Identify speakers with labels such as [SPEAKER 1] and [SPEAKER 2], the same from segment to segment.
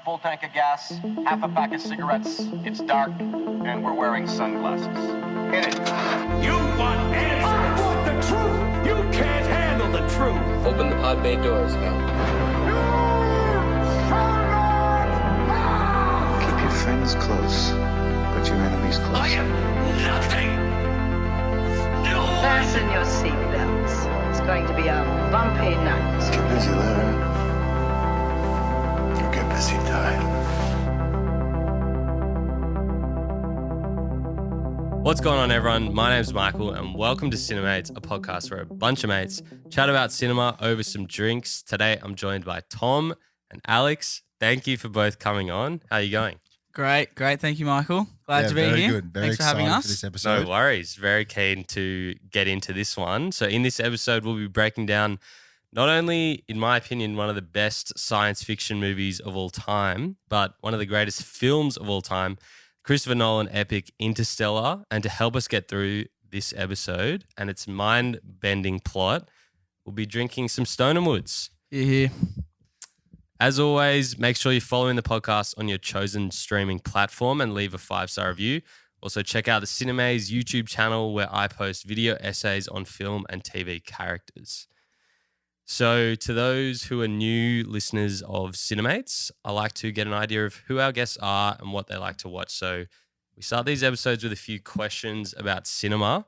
[SPEAKER 1] a full tank of gas, half a pack of cigarettes, it's dark, and we're wearing sunglasses. Hit it.
[SPEAKER 2] You want answers? I want the truth! You can't handle the truth!
[SPEAKER 3] Open the pod bay doors, Val.
[SPEAKER 4] Keep your friends close, but your enemies close.
[SPEAKER 2] I am nothing! No!
[SPEAKER 5] Fasten your seatbelts. It's going to be a bumpy night.
[SPEAKER 4] Get busy living. Or get busy dying.
[SPEAKER 6] What's going on, everyone? My name's Michael, and welcome to Cinemaze, a podcast where a bunch of mates chat about cinema over some drinks. Today, I'm joined by Tom and Alex. Thank you for both coming on. How are you going?
[SPEAKER 7] Great. Thank you, Michael. Glad to be
[SPEAKER 8] very
[SPEAKER 7] here.
[SPEAKER 8] Good. Very
[SPEAKER 7] Thanks for having
[SPEAKER 8] excited
[SPEAKER 7] us.
[SPEAKER 8] for this episode.
[SPEAKER 6] No worries. Very keen to get into this one. So in this episode, we'll be breaking down not only, in my opinion, one of the best science fiction movies of all time, but one of the greatest films of all time, Christopher Nolan epic Interstellar. And to help us get through this episode and its mind-bending plot, we'll be drinking some Stoneham Woods.
[SPEAKER 7] Yeah.
[SPEAKER 6] As always, make sure you're following the podcast on your chosen streaming platform and leave a 5-star review. Also, check out the cinemaze YouTube channel where I post video essays on film and TV characters. So to those who are new listeners of Cinemates, I like to get an idea of who our guests are and what they like to watch. So we start these episodes with a few questions about cinema.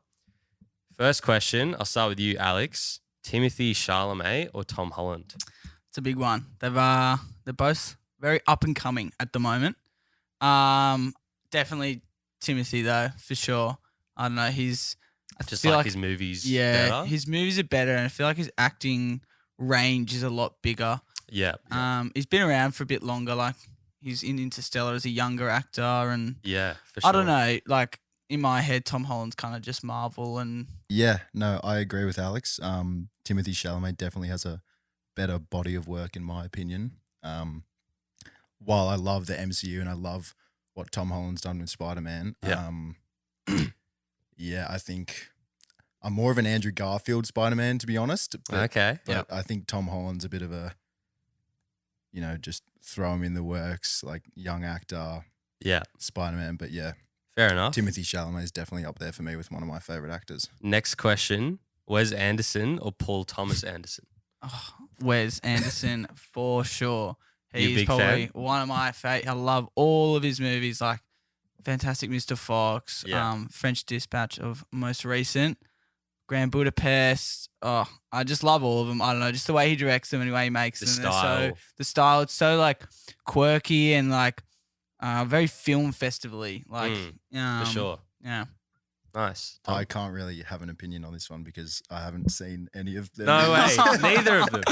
[SPEAKER 6] First question, I'll start with you, Alex. Timothee Chalamet or Tom Holland?
[SPEAKER 7] It's a big one. They're both very up and coming at the moment. Definitely Timothy though, for sure. I don't know. I
[SPEAKER 6] Just
[SPEAKER 7] feel
[SPEAKER 6] like his movies
[SPEAKER 7] yeah,
[SPEAKER 6] better?
[SPEAKER 7] his movies are better, and I feel like his acting range is a lot bigger.
[SPEAKER 6] Yeah.
[SPEAKER 7] He's been around for a bit longer. Like he's in Interstellar as a younger actor, and
[SPEAKER 6] Yeah, for sure.
[SPEAKER 7] I don't know. Like in my head, Tom Holland's kind of just Marvel, and
[SPEAKER 8] Yeah, no, I agree with Alex. Timothée Chalamet definitely has a better body of work in my opinion. While I love the MCU and I love what Tom Holland's done with Spider-Man, yeah, I think I'm more of an Andrew Garfield Spider-Man, to be honest.
[SPEAKER 6] Okay.
[SPEAKER 8] But I think Tom Holland's a bit of a, just throw him in the works, like young actor,
[SPEAKER 6] Yeah.
[SPEAKER 8] Spider-Man. But yeah,
[SPEAKER 6] Fair enough.
[SPEAKER 8] Timothée Chalamet is definitely up there for me with one of my favorite actors.
[SPEAKER 6] Next question, Wes Anderson or Paul Thomas Anderson?
[SPEAKER 7] Wes Anderson for sure.
[SPEAKER 6] You a
[SPEAKER 7] He's
[SPEAKER 6] big
[SPEAKER 7] probably
[SPEAKER 6] fan?
[SPEAKER 7] one of my favorite. I love all of his movies, like Fantastic Mr. Fox,
[SPEAKER 6] Yeah.
[SPEAKER 7] French Dispatch of most recent, Grand Budapest. Oh, I just love all of them. I don't know, just the way he directs them and the way he makes
[SPEAKER 6] The
[SPEAKER 7] them.
[SPEAKER 6] style.
[SPEAKER 7] The style, it's so like quirky and like very film festival-y. Like,
[SPEAKER 6] For sure.
[SPEAKER 7] Yeah.
[SPEAKER 6] Nice.
[SPEAKER 8] I can't really have an opinion on this one because I haven't seen any of them.
[SPEAKER 6] No way. Neither of them.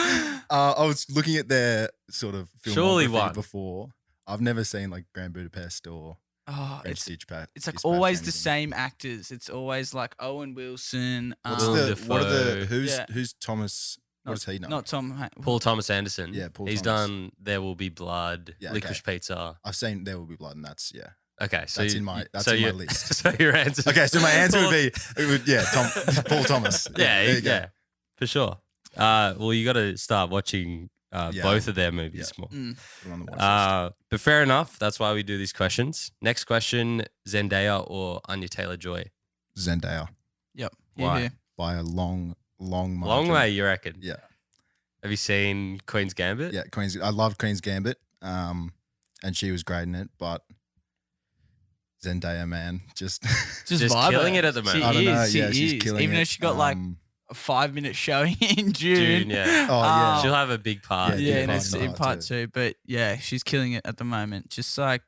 [SPEAKER 8] I was looking at their sort of
[SPEAKER 6] Surely
[SPEAKER 8] filmography
[SPEAKER 6] one.
[SPEAKER 8] before. I've never seen like Grand Budapest or
[SPEAKER 7] Oh,
[SPEAKER 8] French
[SPEAKER 7] it's
[SPEAKER 8] Dispatch.
[SPEAKER 7] it's like
[SPEAKER 8] Dispatch
[SPEAKER 7] always
[SPEAKER 8] or
[SPEAKER 7] the
[SPEAKER 8] anything.
[SPEAKER 7] same actors. It's always like Owen Wilson.
[SPEAKER 8] What's
[SPEAKER 6] Willem
[SPEAKER 8] what are the
[SPEAKER 6] Dafoe.
[SPEAKER 8] who's
[SPEAKER 7] Yeah.
[SPEAKER 8] who's Thomas? What does he know?
[SPEAKER 7] Not Tom.
[SPEAKER 6] Paul Thomas Anderson.
[SPEAKER 8] Yeah, Paul
[SPEAKER 6] He's
[SPEAKER 8] Thomas.
[SPEAKER 6] done There Will Be Blood,
[SPEAKER 8] Yeah,
[SPEAKER 6] Licorice Pizza.
[SPEAKER 8] I've seen There Will Be Blood, and that's
[SPEAKER 6] Okay, so
[SPEAKER 8] That's
[SPEAKER 6] you-
[SPEAKER 8] in my- that's
[SPEAKER 6] so
[SPEAKER 8] in my
[SPEAKER 6] you-
[SPEAKER 8] list.
[SPEAKER 6] So your answer.
[SPEAKER 8] okay. So my answer would be Paul Thomas.
[SPEAKER 6] Yeah,
[SPEAKER 8] there you go.
[SPEAKER 6] yeah, for sure. Well, you got to start watching
[SPEAKER 8] Yeah.
[SPEAKER 6] both of their movies more.
[SPEAKER 8] Put it on the watch list.
[SPEAKER 6] But fair enough. That's why we do these questions. Next question: Zendaya or Anya Taylor-Joy?
[SPEAKER 8] Zendaya
[SPEAKER 7] Yep.
[SPEAKER 6] Why?
[SPEAKER 7] Yeah.
[SPEAKER 8] by a long margin.
[SPEAKER 6] Long way, you reckon?
[SPEAKER 8] Yeah.
[SPEAKER 6] Have you seen Queen's Gambit?
[SPEAKER 8] Yeah, I love Queen's Gambit, and she was great in it. But Zendaya, man, just
[SPEAKER 6] Just
[SPEAKER 7] vibe
[SPEAKER 6] killing it at the moment.
[SPEAKER 7] She
[SPEAKER 8] I don't know.
[SPEAKER 7] is.
[SPEAKER 8] Yeah,
[SPEAKER 7] she
[SPEAKER 8] she's
[SPEAKER 7] is.
[SPEAKER 8] killing
[SPEAKER 7] Even
[SPEAKER 8] it.
[SPEAKER 7] though she got like a 5-minute showing in June.
[SPEAKER 6] June, yeah.
[SPEAKER 8] Oh yeah,
[SPEAKER 6] She'll have a big part.
[SPEAKER 8] Yeah,
[SPEAKER 7] Yeah,
[SPEAKER 8] in
[SPEAKER 7] and
[SPEAKER 8] part
[SPEAKER 7] it's
[SPEAKER 8] two.
[SPEAKER 7] in part two. But yeah, she's killing it at the moment. Just like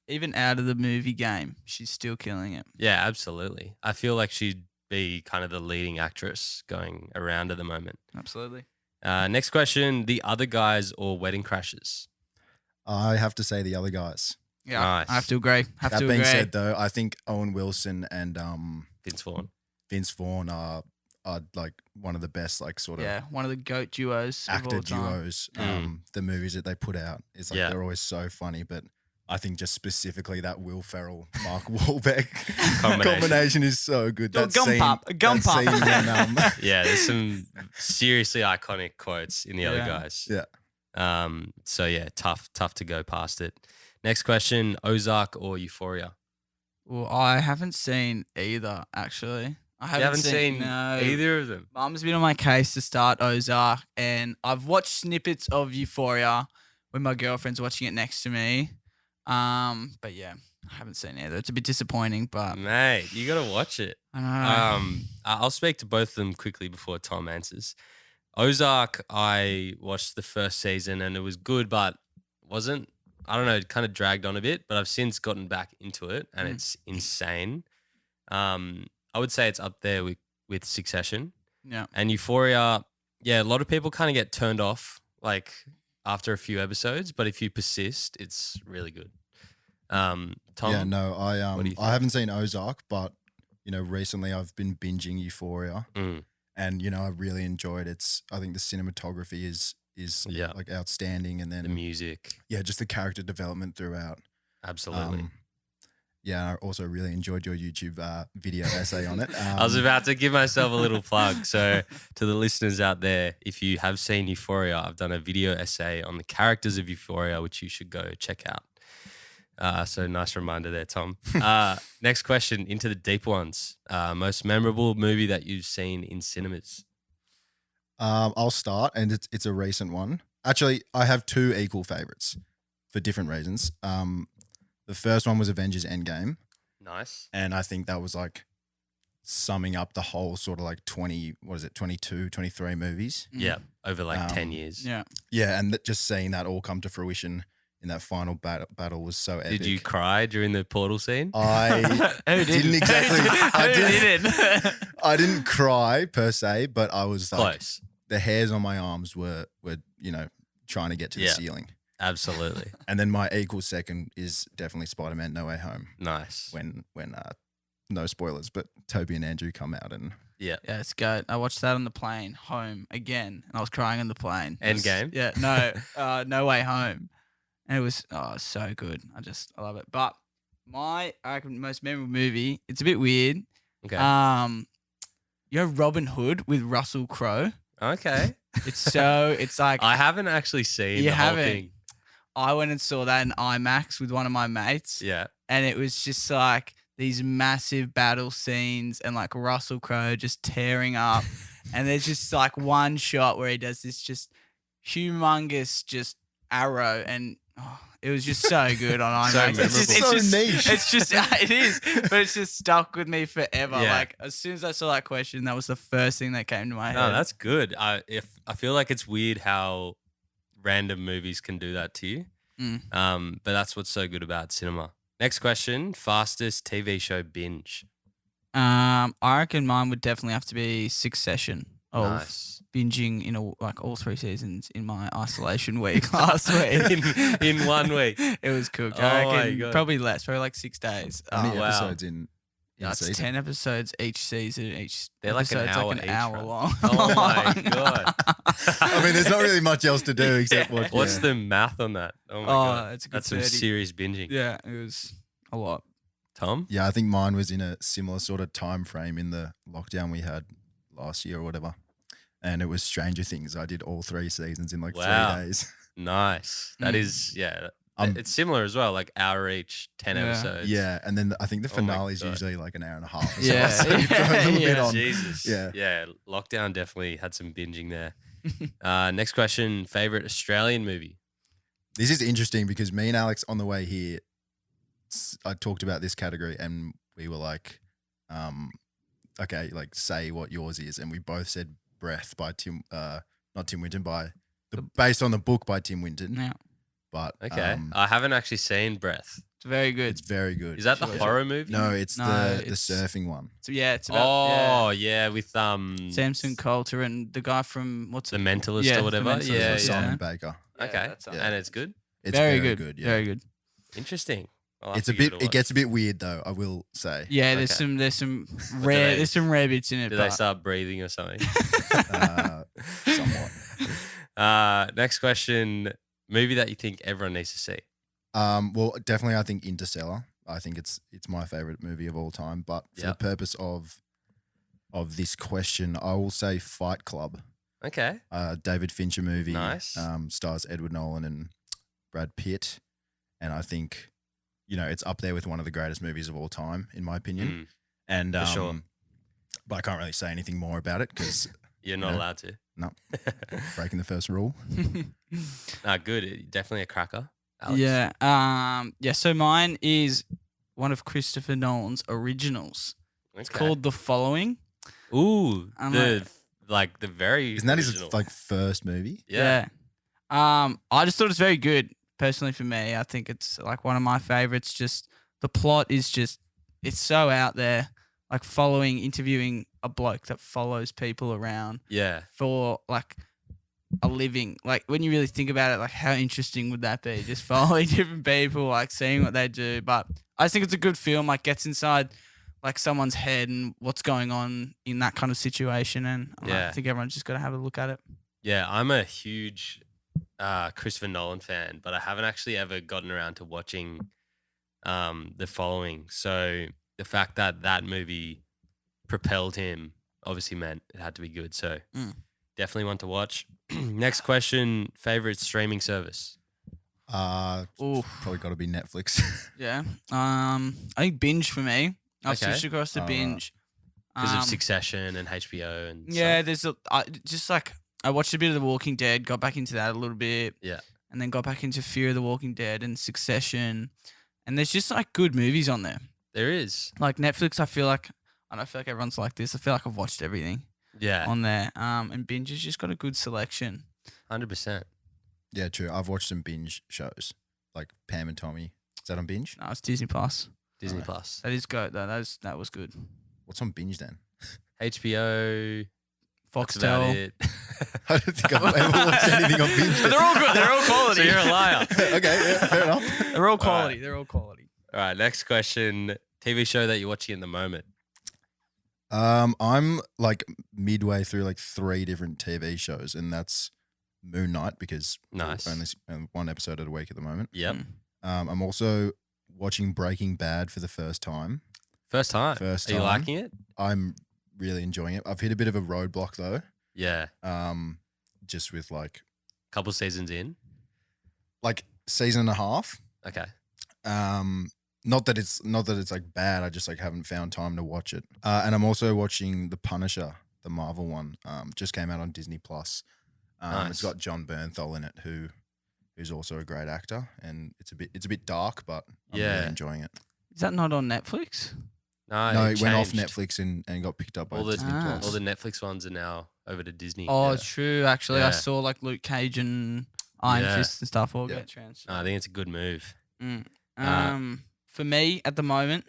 [SPEAKER 7] even out of the movie game, she's still killing it.
[SPEAKER 6] Yeah, absolutely. I feel like she'd be kind of the leading actress going around at the moment.
[SPEAKER 7] Absolutely.
[SPEAKER 6] Next question: The Other Guys or Wedding Crashers?
[SPEAKER 8] I have to say the other guys.
[SPEAKER 7] Yeah,
[SPEAKER 6] Nice.
[SPEAKER 7] I have to agree.
[SPEAKER 8] That being said, though, I think Owen Wilson and
[SPEAKER 6] Vince Vaughn.
[SPEAKER 8] Vince Vaughn are like one of the best like sort of
[SPEAKER 7] yeah, one of the GOAT duos of
[SPEAKER 8] actor
[SPEAKER 7] all time.
[SPEAKER 8] duos. The movies that they put out is like
[SPEAKER 6] Yeah.
[SPEAKER 8] they're always so funny, but I think just specifically that Will Ferrell, Mark Wahlberg
[SPEAKER 6] Combination.
[SPEAKER 8] is so good.
[SPEAKER 7] Your
[SPEAKER 8] That
[SPEAKER 7] gum
[SPEAKER 8] scene,
[SPEAKER 7] pop, a gum
[SPEAKER 8] that
[SPEAKER 7] pop.
[SPEAKER 8] scene when,
[SPEAKER 6] Yeah, there's some seriously iconic quotes in The Other
[SPEAKER 7] Yeah.
[SPEAKER 6] Guys.
[SPEAKER 8] yeah,
[SPEAKER 6] So yeah, tough to go past it. Next question: Ozark or Euphoria?
[SPEAKER 7] Well, I haven't seen either, actually. I
[SPEAKER 6] You haven't seen
[SPEAKER 7] no.
[SPEAKER 6] either of them.
[SPEAKER 7] Mum's been on my case to start Ozark, and I've watched snippets of Euphoria when my girlfriend's watching it next to me. But yeah, I haven't seen either. It's a bit disappointing, but
[SPEAKER 6] Mate, you got to watch it.
[SPEAKER 7] I know.
[SPEAKER 6] I'll speak to both of them quickly before Tom answers. Ozark, I watched the first season and it was good, but wasn't. I don't know, it kind of dragged on a bit, but I've since gotten back into it and it's insane. I would say it's up there with Succession.
[SPEAKER 7] Yeah.
[SPEAKER 6] And Euphoria, yeah, a lot of people kind of get turned off like after a few episodes, but if you persist, it's really good. Tom?
[SPEAKER 8] Yeah, no,
[SPEAKER 6] what do you think?
[SPEAKER 8] I haven't seen Ozark, but recently I've been binging Euphoria, and I really enjoyed it. I think the cinematography is
[SPEAKER 6] Yeah.
[SPEAKER 8] like outstanding, and then
[SPEAKER 6] The music.
[SPEAKER 8] yeah, just the character development throughout.
[SPEAKER 6] Absolutely.
[SPEAKER 8] Yeah, I also really enjoyed your YouTube video essay on it.
[SPEAKER 6] I was about to give myself a little plug. So to the listeners out there, if you have seen Euphoria, I've done a video essay on the characters of Euphoria, which you should go check out. So nice reminder there, Tom. Next question, into the deep ones. Most memorable movie that you've seen in cinemas?
[SPEAKER 8] I'll start, and it's a recent one. Actually, I have two equal favorites for different reasons. The first one was Avengers Endgame,
[SPEAKER 6] Nice.
[SPEAKER 8] and I think that was like summing up the whole sort of like 22, 23 movies.
[SPEAKER 6] Yeah, over like 10 years.
[SPEAKER 7] Yeah.
[SPEAKER 8] Yeah, and just seeing that all come to fruition in that final battle was so epic.
[SPEAKER 6] Did you cry during the portal scene?
[SPEAKER 8] I
[SPEAKER 7] Who
[SPEAKER 8] didn't exactly.
[SPEAKER 7] Who didn't?
[SPEAKER 8] I didn't cry per se, but I was like,
[SPEAKER 6] Close.
[SPEAKER 8] the hairs on my arms were trying to get to the
[SPEAKER 6] Yeah.
[SPEAKER 8] ceiling.
[SPEAKER 6] Absolutely.
[SPEAKER 8] And then my equal second is definitely Spider-Man No Way Home.
[SPEAKER 6] Nice.
[SPEAKER 8] When no spoilers, but Toby and Andrew come out and
[SPEAKER 6] Yeah.
[SPEAKER 7] Yeah, it's good. I watched that on the plane home again, and I was crying on the plane.
[SPEAKER 6] Endgame?
[SPEAKER 7] Yeah, no, No Way Home, and it was so good. I love it. But I reckon most memorable movie. It's a bit weird.
[SPEAKER 6] Okay.
[SPEAKER 7] Robin Hood with Russell Crowe.
[SPEAKER 6] Okay.
[SPEAKER 7] It's like
[SPEAKER 6] I haven't actually seen
[SPEAKER 7] You
[SPEAKER 6] the whole
[SPEAKER 7] haven't?
[SPEAKER 6] thing.
[SPEAKER 7] I went and saw that in IMAX with one of my mates.
[SPEAKER 6] Yeah.
[SPEAKER 7] And it was just like these massive battle scenes and like Russell Crowe just tearing up. And there's just like one shot where he does this just humongous just arrow, and it was just so good on
[SPEAKER 6] So
[SPEAKER 7] IMAX.
[SPEAKER 6] memorable.
[SPEAKER 8] niche.
[SPEAKER 7] It's just it is, but it's just stuck with me forever.
[SPEAKER 6] Yeah.
[SPEAKER 7] Like as soon as I saw that question, that was the first thing that came to my head.
[SPEAKER 6] No, that's good. I feel like it's weird how random movies can do that to you. But that's what's so good about cinema. Next question, fastest TV show binge.
[SPEAKER 7] I reckon mine would definitely have to be Succession. Of
[SPEAKER 6] Nice.
[SPEAKER 7] binging all 3 seasons in my isolation week last week.
[SPEAKER 6] in 1 week.
[SPEAKER 7] It was cooked.
[SPEAKER 6] Oh
[SPEAKER 7] I
[SPEAKER 6] my
[SPEAKER 7] reckon
[SPEAKER 6] God.
[SPEAKER 7] probably less, probably like 6 days.
[SPEAKER 8] how many
[SPEAKER 6] wow.
[SPEAKER 8] episodes in
[SPEAKER 7] That's
[SPEAKER 8] season?
[SPEAKER 7] 10 episodes each season.
[SPEAKER 6] They're like an
[SPEAKER 7] episode's
[SPEAKER 6] hour
[SPEAKER 7] like an
[SPEAKER 6] each,
[SPEAKER 7] hour
[SPEAKER 6] right?
[SPEAKER 7] long.
[SPEAKER 6] Oh my God.
[SPEAKER 8] I mean, there's not really much else to do except watch.
[SPEAKER 6] What's
[SPEAKER 8] yeah.
[SPEAKER 6] the math on that? Oh my God.
[SPEAKER 7] it's a good
[SPEAKER 6] That's some
[SPEAKER 7] 30.
[SPEAKER 6] serious binging.
[SPEAKER 7] Yeah, it was a lot.
[SPEAKER 6] Tom?
[SPEAKER 8] Yeah, I think mine was in a similar sort of time frame in the lockdown we had last year or whatever. And it was Stranger Things. I did all 3 seasons in like
[SPEAKER 6] Wow.
[SPEAKER 8] 3 days.
[SPEAKER 6] Nice. That is, it's similar as well, like hour each, 10
[SPEAKER 7] Yeah.
[SPEAKER 6] episodes.
[SPEAKER 8] Yeah, and then I think the
[SPEAKER 6] Oh my
[SPEAKER 8] finale is
[SPEAKER 6] God.
[SPEAKER 8] usually like an hour and a half. Or
[SPEAKER 7] Yeah.
[SPEAKER 8] so you throw a little bit
[SPEAKER 7] Yeah.
[SPEAKER 8] on.
[SPEAKER 6] Jesus.
[SPEAKER 8] Yeah.
[SPEAKER 6] Yeah. Lockdown definitely had some binging there. Next question, favorite Australian movie?
[SPEAKER 8] This is interesting because me and Alex on the way here, I talked about this category and we were like, okay, like say what yours is, and we both said Breath by not Tim Winton, based on the book by Tim Winton.
[SPEAKER 7] Yeah,
[SPEAKER 8] But
[SPEAKER 6] Okay. I haven't actually seen Breath.
[SPEAKER 7] it's very good.
[SPEAKER 8] it's very good.
[SPEAKER 6] Is that the
[SPEAKER 7] Sure.
[SPEAKER 6] horror movie?
[SPEAKER 8] No, it's
[SPEAKER 7] No,
[SPEAKER 8] the
[SPEAKER 7] it's-
[SPEAKER 8] surfing one.
[SPEAKER 7] So yeah, it's about
[SPEAKER 6] Oh, yeah, with
[SPEAKER 7] Samson Coulter and the guy from
[SPEAKER 6] The Mentalist
[SPEAKER 7] Yeah,
[SPEAKER 6] or
[SPEAKER 7] The
[SPEAKER 6] whatever.
[SPEAKER 7] Mentalist,
[SPEAKER 6] Yeah,
[SPEAKER 7] yeah.
[SPEAKER 6] yeah.
[SPEAKER 8] Simon Baker.
[SPEAKER 6] Okay.
[SPEAKER 7] that's
[SPEAKER 8] Yeah.
[SPEAKER 6] And it's good.
[SPEAKER 8] It's
[SPEAKER 7] very good.
[SPEAKER 8] Yeah.
[SPEAKER 7] Very good.
[SPEAKER 6] Interesting. I'll have
[SPEAKER 8] It's
[SPEAKER 6] to
[SPEAKER 8] a
[SPEAKER 6] give
[SPEAKER 8] bit.
[SPEAKER 6] it
[SPEAKER 8] It gets a bit weird though. I will say.
[SPEAKER 7] Yeah,
[SPEAKER 6] Okay.
[SPEAKER 7] there's some
[SPEAKER 6] do
[SPEAKER 7] rare
[SPEAKER 6] they-
[SPEAKER 7] there's some rare bits in it.
[SPEAKER 6] Do they
[SPEAKER 7] but-
[SPEAKER 6] start breathing or something?
[SPEAKER 8] Somewhat.
[SPEAKER 6] Next question, movie that you think everyone needs to see.
[SPEAKER 8] Well, definitely, I think Interstellar. I think it's my favorite movie of all time. But for the
[SPEAKER 6] Yep.
[SPEAKER 8] purpose of this question, I will say Fight Club.
[SPEAKER 6] Okay.
[SPEAKER 8] David Fincher movie.
[SPEAKER 6] Nice.
[SPEAKER 8] Stars Edward Nolan and Brad Pitt, and I think it's up there with one of the greatest movies of all time, in my opinion. And
[SPEAKER 6] For sure.
[SPEAKER 8] but I can't really say anything more about it because
[SPEAKER 6] You're not allowed to.
[SPEAKER 8] no, breaking the first rule.
[SPEAKER 6] Nah, good. Definitely a cracker. Alex.
[SPEAKER 7] Yeah. So mine is one of Christopher Nolan's originals. It's
[SPEAKER 6] Okay.
[SPEAKER 7] called The Following.
[SPEAKER 6] Ooh,
[SPEAKER 7] I'm
[SPEAKER 6] the very
[SPEAKER 8] Isn't that
[SPEAKER 6] original.
[SPEAKER 8] his first movie?
[SPEAKER 6] Yeah.
[SPEAKER 7] I just thought it's very good. Personally, for me, I think it's like one of my favorites. Just the plot is it's so out there. Like interviewing a bloke that follows people around
[SPEAKER 6] Yeah.
[SPEAKER 7] for like a living. Like when you really think about it, like how interesting would that be? Just following different people, like seeing what they do. But I just think it's a good film. Like gets inside like someone's head and what's going on in that kind of situation. And I think everyone's just got to have a look at it.
[SPEAKER 6] Yeah, I'm a huge Christopher Nolan fan, but I haven't actually ever gotten around to watching The Following. So the fact that movie propelled him obviously meant it had to be good. So definitely one to watch. Next question, favorite streaming service?
[SPEAKER 8] Probably got to be Netflix.
[SPEAKER 7] Yeah. I think Binge for me. I've
[SPEAKER 6] Okay.
[SPEAKER 7] switched across to Binge.
[SPEAKER 6] Because of Succession and HBO and
[SPEAKER 7] Yeah,
[SPEAKER 6] stuff.
[SPEAKER 7] I watched a bit of The Walking Dead, got back into that a little bit.
[SPEAKER 6] Yeah.
[SPEAKER 7] And then got back into Fear of the Walking Dead and Succession. And there's just like good movies on there.
[SPEAKER 6] There is.
[SPEAKER 7] Like Netflix, I feel like everyone's like this. I feel like I've watched everything
[SPEAKER 6] Yeah.
[SPEAKER 7] on there. And Binge has just got a good selection.
[SPEAKER 6] 100%.
[SPEAKER 8] Yeah, true. I've watched some Binge shows like Pam and Tommy. Is that on Binge?
[SPEAKER 7] No, it's Disney Plus.
[SPEAKER 6] Disney Plus.
[SPEAKER 7] That is good though. That was good.
[SPEAKER 8] What's on Binge then?
[SPEAKER 6] HBO. That's about
[SPEAKER 7] Foxtel.
[SPEAKER 6] it.
[SPEAKER 8] I don't think I've ever watched anything on Binge.
[SPEAKER 7] But they're all good. They're all quality.
[SPEAKER 6] So you're a liar.
[SPEAKER 8] Okay, yeah, fair enough.
[SPEAKER 7] They're all quality. They're all quality.
[SPEAKER 6] All right, next question. TV show that you're watching at the moment.
[SPEAKER 8] I'm like midway through like 3 different TV shows, and that's Moon Knight because
[SPEAKER 6] Nice.
[SPEAKER 8] only one episode a week at the moment.
[SPEAKER 6] Yep.
[SPEAKER 8] I'm also watching Breaking Bad for the first time.
[SPEAKER 6] First time.
[SPEAKER 8] First
[SPEAKER 6] Are you
[SPEAKER 8] time.
[SPEAKER 6] liking it?
[SPEAKER 8] I'm really enjoying it. I've hit a bit of a roadblock though.
[SPEAKER 6] Yeah.
[SPEAKER 8] Just with like
[SPEAKER 6] Couple seasons in.
[SPEAKER 8] season and a half.
[SPEAKER 6] Okay.
[SPEAKER 8] Not that it's like bad. I just like haven't found time to watch it. And I'm also watching The Punisher, the Marvel one. Just came out on Disney Plus.
[SPEAKER 6] Nice.
[SPEAKER 8] It's got John Bernthal in it, who's also a great actor, and it's a bit dark, but I'm really enjoying it.
[SPEAKER 7] Is that not on Netflix?
[SPEAKER 6] No,
[SPEAKER 8] It went off
[SPEAKER 6] changed.
[SPEAKER 8] Netflix and got picked up by
[SPEAKER 6] All the
[SPEAKER 8] Disney Plus.
[SPEAKER 6] all the Netflix ones are now over to Disney.
[SPEAKER 7] Oh,
[SPEAKER 8] Yeah.
[SPEAKER 7] true. Actually, I
[SPEAKER 6] Yeah.
[SPEAKER 7] saw like Luke Cage and Iron
[SPEAKER 6] Yeah.
[SPEAKER 7] Fist and stuff all
[SPEAKER 8] Yeah.
[SPEAKER 7] get transferred.
[SPEAKER 6] No, I think it's a good move.
[SPEAKER 7] For me at the moment,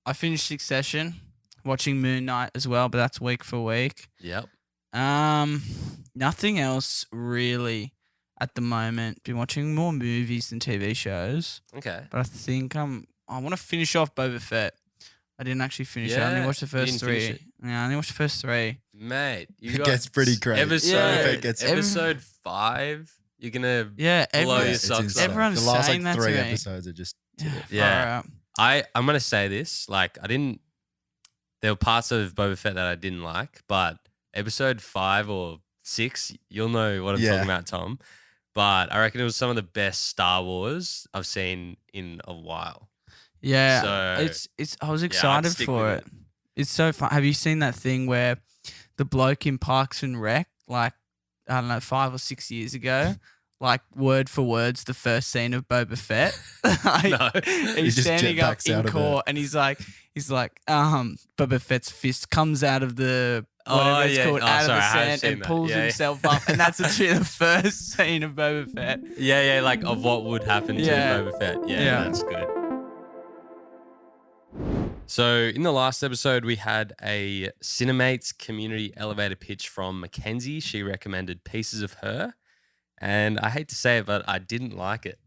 [SPEAKER 7] I finished Succession, watching Moon Knight as well, but that's week for week.
[SPEAKER 6] Yep.
[SPEAKER 7] Nothing else really at the moment. Been watching more movies than TV shows,
[SPEAKER 6] Okay.
[SPEAKER 7] but I think I want to finish off Boba Fett. I didn't actually finish it. I only
[SPEAKER 6] Yeah,
[SPEAKER 7] watched the
[SPEAKER 6] you
[SPEAKER 7] first
[SPEAKER 6] didn't finish
[SPEAKER 7] 3.
[SPEAKER 6] it?
[SPEAKER 7] Yeah, I only watched the first 3.
[SPEAKER 6] Mate, you
[SPEAKER 8] It
[SPEAKER 6] got
[SPEAKER 8] gets pretty crazy.
[SPEAKER 6] episode,
[SPEAKER 7] Yeah,
[SPEAKER 8] it gets-
[SPEAKER 6] episode 5. You're gonna
[SPEAKER 7] Yeah,
[SPEAKER 6] blow your
[SPEAKER 8] It's
[SPEAKER 6] socks
[SPEAKER 8] insane.
[SPEAKER 6] off.
[SPEAKER 7] Everyone's
[SPEAKER 8] the last
[SPEAKER 7] saying that to
[SPEAKER 8] 3
[SPEAKER 7] me.
[SPEAKER 8] episodes are just
[SPEAKER 6] Yeah.
[SPEAKER 7] far out.
[SPEAKER 6] I'm gonna say this. Like, there were parts of Boba Fett that I didn't like, but episode 5 or 6, you'll know what I'm
[SPEAKER 8] Yeah.
[SPEAKER 6] talking about, Tom. But I reckon it was some of the best Star Wars I've seen in a while.
[SPEAKER 7] Yeah,
[SPEAKER 6] So,
[SPEAKER 7] it's. I was
[SPEAKER 6] I'd
[SPEAKER 7] excited
[SPEAKER 6] stick
[SPEAKER 7] for
[SPEAKER 6] with
[SPEAKER 7] it. It's so fun. Have you seen that thing where the bloke in Parks and Rec, like I don't know, 5 or 6 years ago, like word for words, the first scene of Boba Fett.
[SPEAKER 6] No.
[SPEAKER 8] He
[SPEAKER 7] He's
[SPEAKER 8] just
[SPEAKER 7] standing up
[SPEAKER 8] jetpacks out
[SPEAKER 7] in
[SPEAKER 8] of
[SPEAKER 7] court, and he's like, Boba Fett's fist comes out of the whatever it's called, out
[SPEAKER 6] sorry, I
[SPEAKER 7] of
[SPEAKER 6] have
[SPEAKER 7] the sand,
[SPEAKER 6] seen
[SPEAKER 7] and
[SPEAKER 6] that.
[SPEAKER 7] pulls
[SPEAKER 6] Yeah.
[SPEAKER 7] himself up, and that's actually the first scene of Boba Fett.
[SPEAKER 6] Yeah, like of what would happen to
[SPEAKER 7] Yeah.
[SPEAKER 6] Boba Fett. Yeah,
[SPEAKER 7] Yeah.
[SPEAKER 6] that's good. So in the last episode, we had a Cinemates community elevator pitch from Mackenzie. She recommended Pieces of Her, and I hate to say it, but I didn't like it.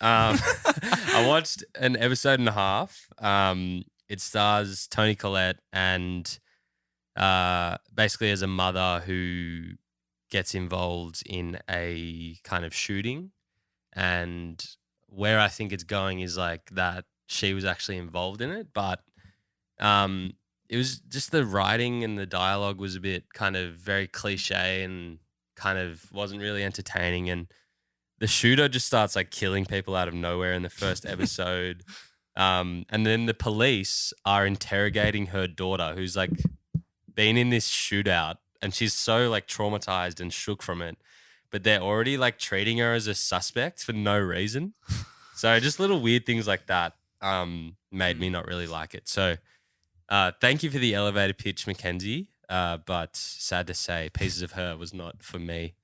[SPEAKER 6] I watched an episode and a half. It stars Toni Collette and basically as a mother who gets involved in a kind of shooting, and where I think it's going is like that she was actually involved in it, but it was just the writing and the dialogue was a bit kind of very cliche and kind of wasn't really entertaining. And the shooter just starts like killing people out of nowhere in the first episode. And then the police are interrogating her daughter, who's like been in this shootout, and she's so like traumatized and shook from it. But they're already like treating her as a suspect for no reason. So just little weird things like that made me not really like it. So thank you for the elevator pitch, Mackenzie. But sad to say, Pieces of Her was not for me.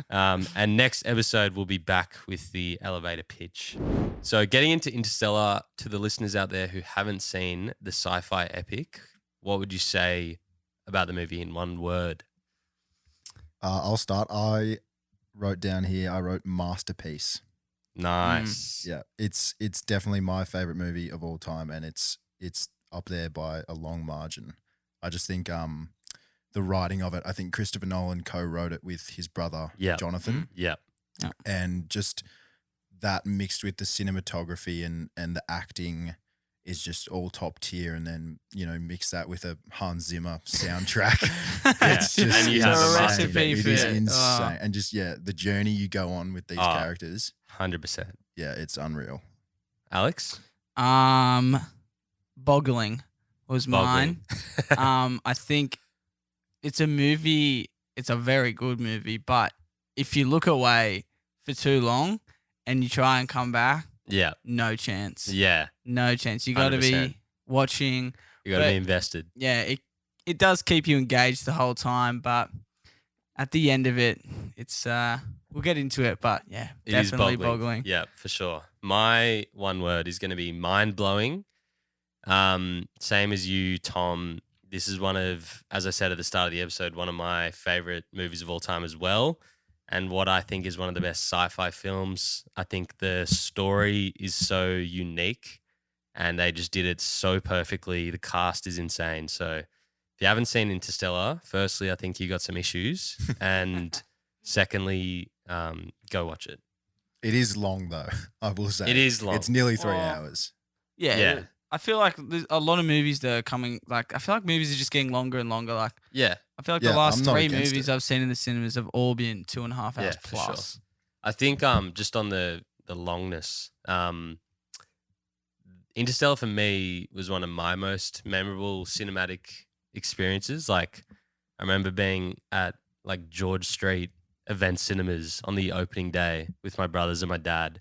[SPEAKER 6] And next episode, we'll be back with the elevator pitch. So getting into Interstellar, to the listeners out there who haven't seen the sci-fi epic, what would you say about the movie in one word?
[SPEAKER 8] I'll start. I wrote down here, I wrote masterpiece.
[SPEAKER 6] Nice.
[SPEAKER 8] Yeah, it's definitely my favorite movie of all time, and it's up there by a long margin. I just think the writing of it, I think Christopher Nolan co-wrote it with his brother, Jonathan.
[SPEAKER 6] Yeah.
[SPEAKER 8] And just that mixed with the cinematography and the acting is just all top tier. And then, you know, mix that with a Hans Zimmer soundtrack. It's just
[SPEAKER 6] And you have a
[SPEAKER 7] recipe
[SPEAKER 8] it
[SPEAKER 7] for
[SPEAKER 8] is
[SPEAKER 7] it.
[SPEAKER 8] insane. And just, the journey you go on with these characters.
[SPEAKER 6] 100%.
[SPEAKER 8] Yeah, it's unreal.
[SPEAKER 6] Alex?
[SPEAKER 7] Boggling was mine. I think it's a movie. It's a very good movie, but if you look away for too long and you try and come back, no chance.
[SPEAKER 6] Yeah.
[SPEAKER 7] No chance. You got to
[SPEAKER 6] 100%.
[SPEAKER 7] be watching.
[SPEAKER 6] You got to be invested.
[SPEAKER 7] Yeah, it does keep you engaged the whole time, but at the end of it, it's we'll get into it, but yeah,
[SPEAKER 6] It
[SPEAKER 7] definitely
[SPEAKER 6] is boggling. Yeah, for sure. My one word is going to be mind-blowing. Same as you, Tom. This is one of, as I said at the start of the episode, one of my favorite movies of all time as well. And what I think is one of the best sci-fi films. I think the story is so unique and they just did it so perfectly. The cast is insane. So if you haven't seen Interstellar, firstly, I think you got some issues. And secondly, go watch it.
[SPEAKER 8] It is long though, I will say.
[SPEAKER 6] It is long.
[SPEAKER 8] It's nearly 3 hours.
[SPEAKER 7] Yeah. I feel like there's a lot of movies that are coming. Like, I feel like movies are just getting longer and longer. Like,
[SPEAKER 6] Yeah.
[SPEAKER 7] I feel like
[SPEAKER 8] Yeah,
[SPEAKER 7] the last
[SPEAKER 8] I'm not
[SPEAKER 7] 3
[SPEAKER 8] against
[SPEAKER 7] movies
[SPEAKER 8] it.
[SPEAKER 7] I've seen in the cinemas have all been 2.5 hours
[SPEAKER 6] Yeah, for sure.
[SPEAKER 7] plus.
[SPEAKER 6] I think just on the longness, Interstellar for me was one of my most memorable cinematic experiences. Like, I remember being at like George Street event cinemas on the opening day with my brothers and my dad,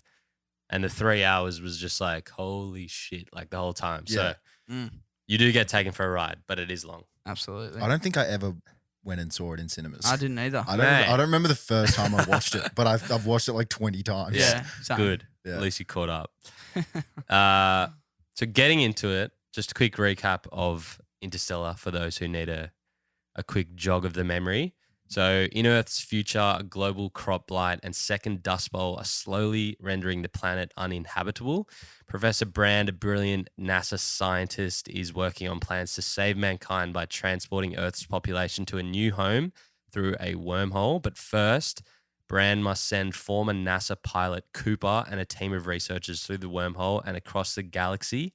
[SPEAKER 6] and the 3 hours was just like, holy shit, like the whole time. So you do get taken for a ride, but it is long.
[SPEAKER 7] Absolutely.
[SPEAKER 8] I don't think I ever went and saw it in cinemas.
[SPEAKER 7] I didn't either.
[SPEAKER 8] I don't remember the first time I watched it, but I've watched it like 20 times.
[SPEAKER 7] Yeah. Same.
[SPEAKER 6] Good.
[SPEAKER 8] Yeah.
[SPEAKER 6] At least you caught up. So getting into it, just a quick recap of Interstellar for those who need a quick jog of the memory. So in Earth's future, a global crop blight and second dust bowl are slowly rendering the planet uninhabitable. Professor Brand, a brilliant NASA scientist, is working on plans to save mankind by transporting Earth's population to a new home through a wormhole. But first, Brand must send former NASA pilot Cooper and a team of researchers through the wormhole and across the galaxy.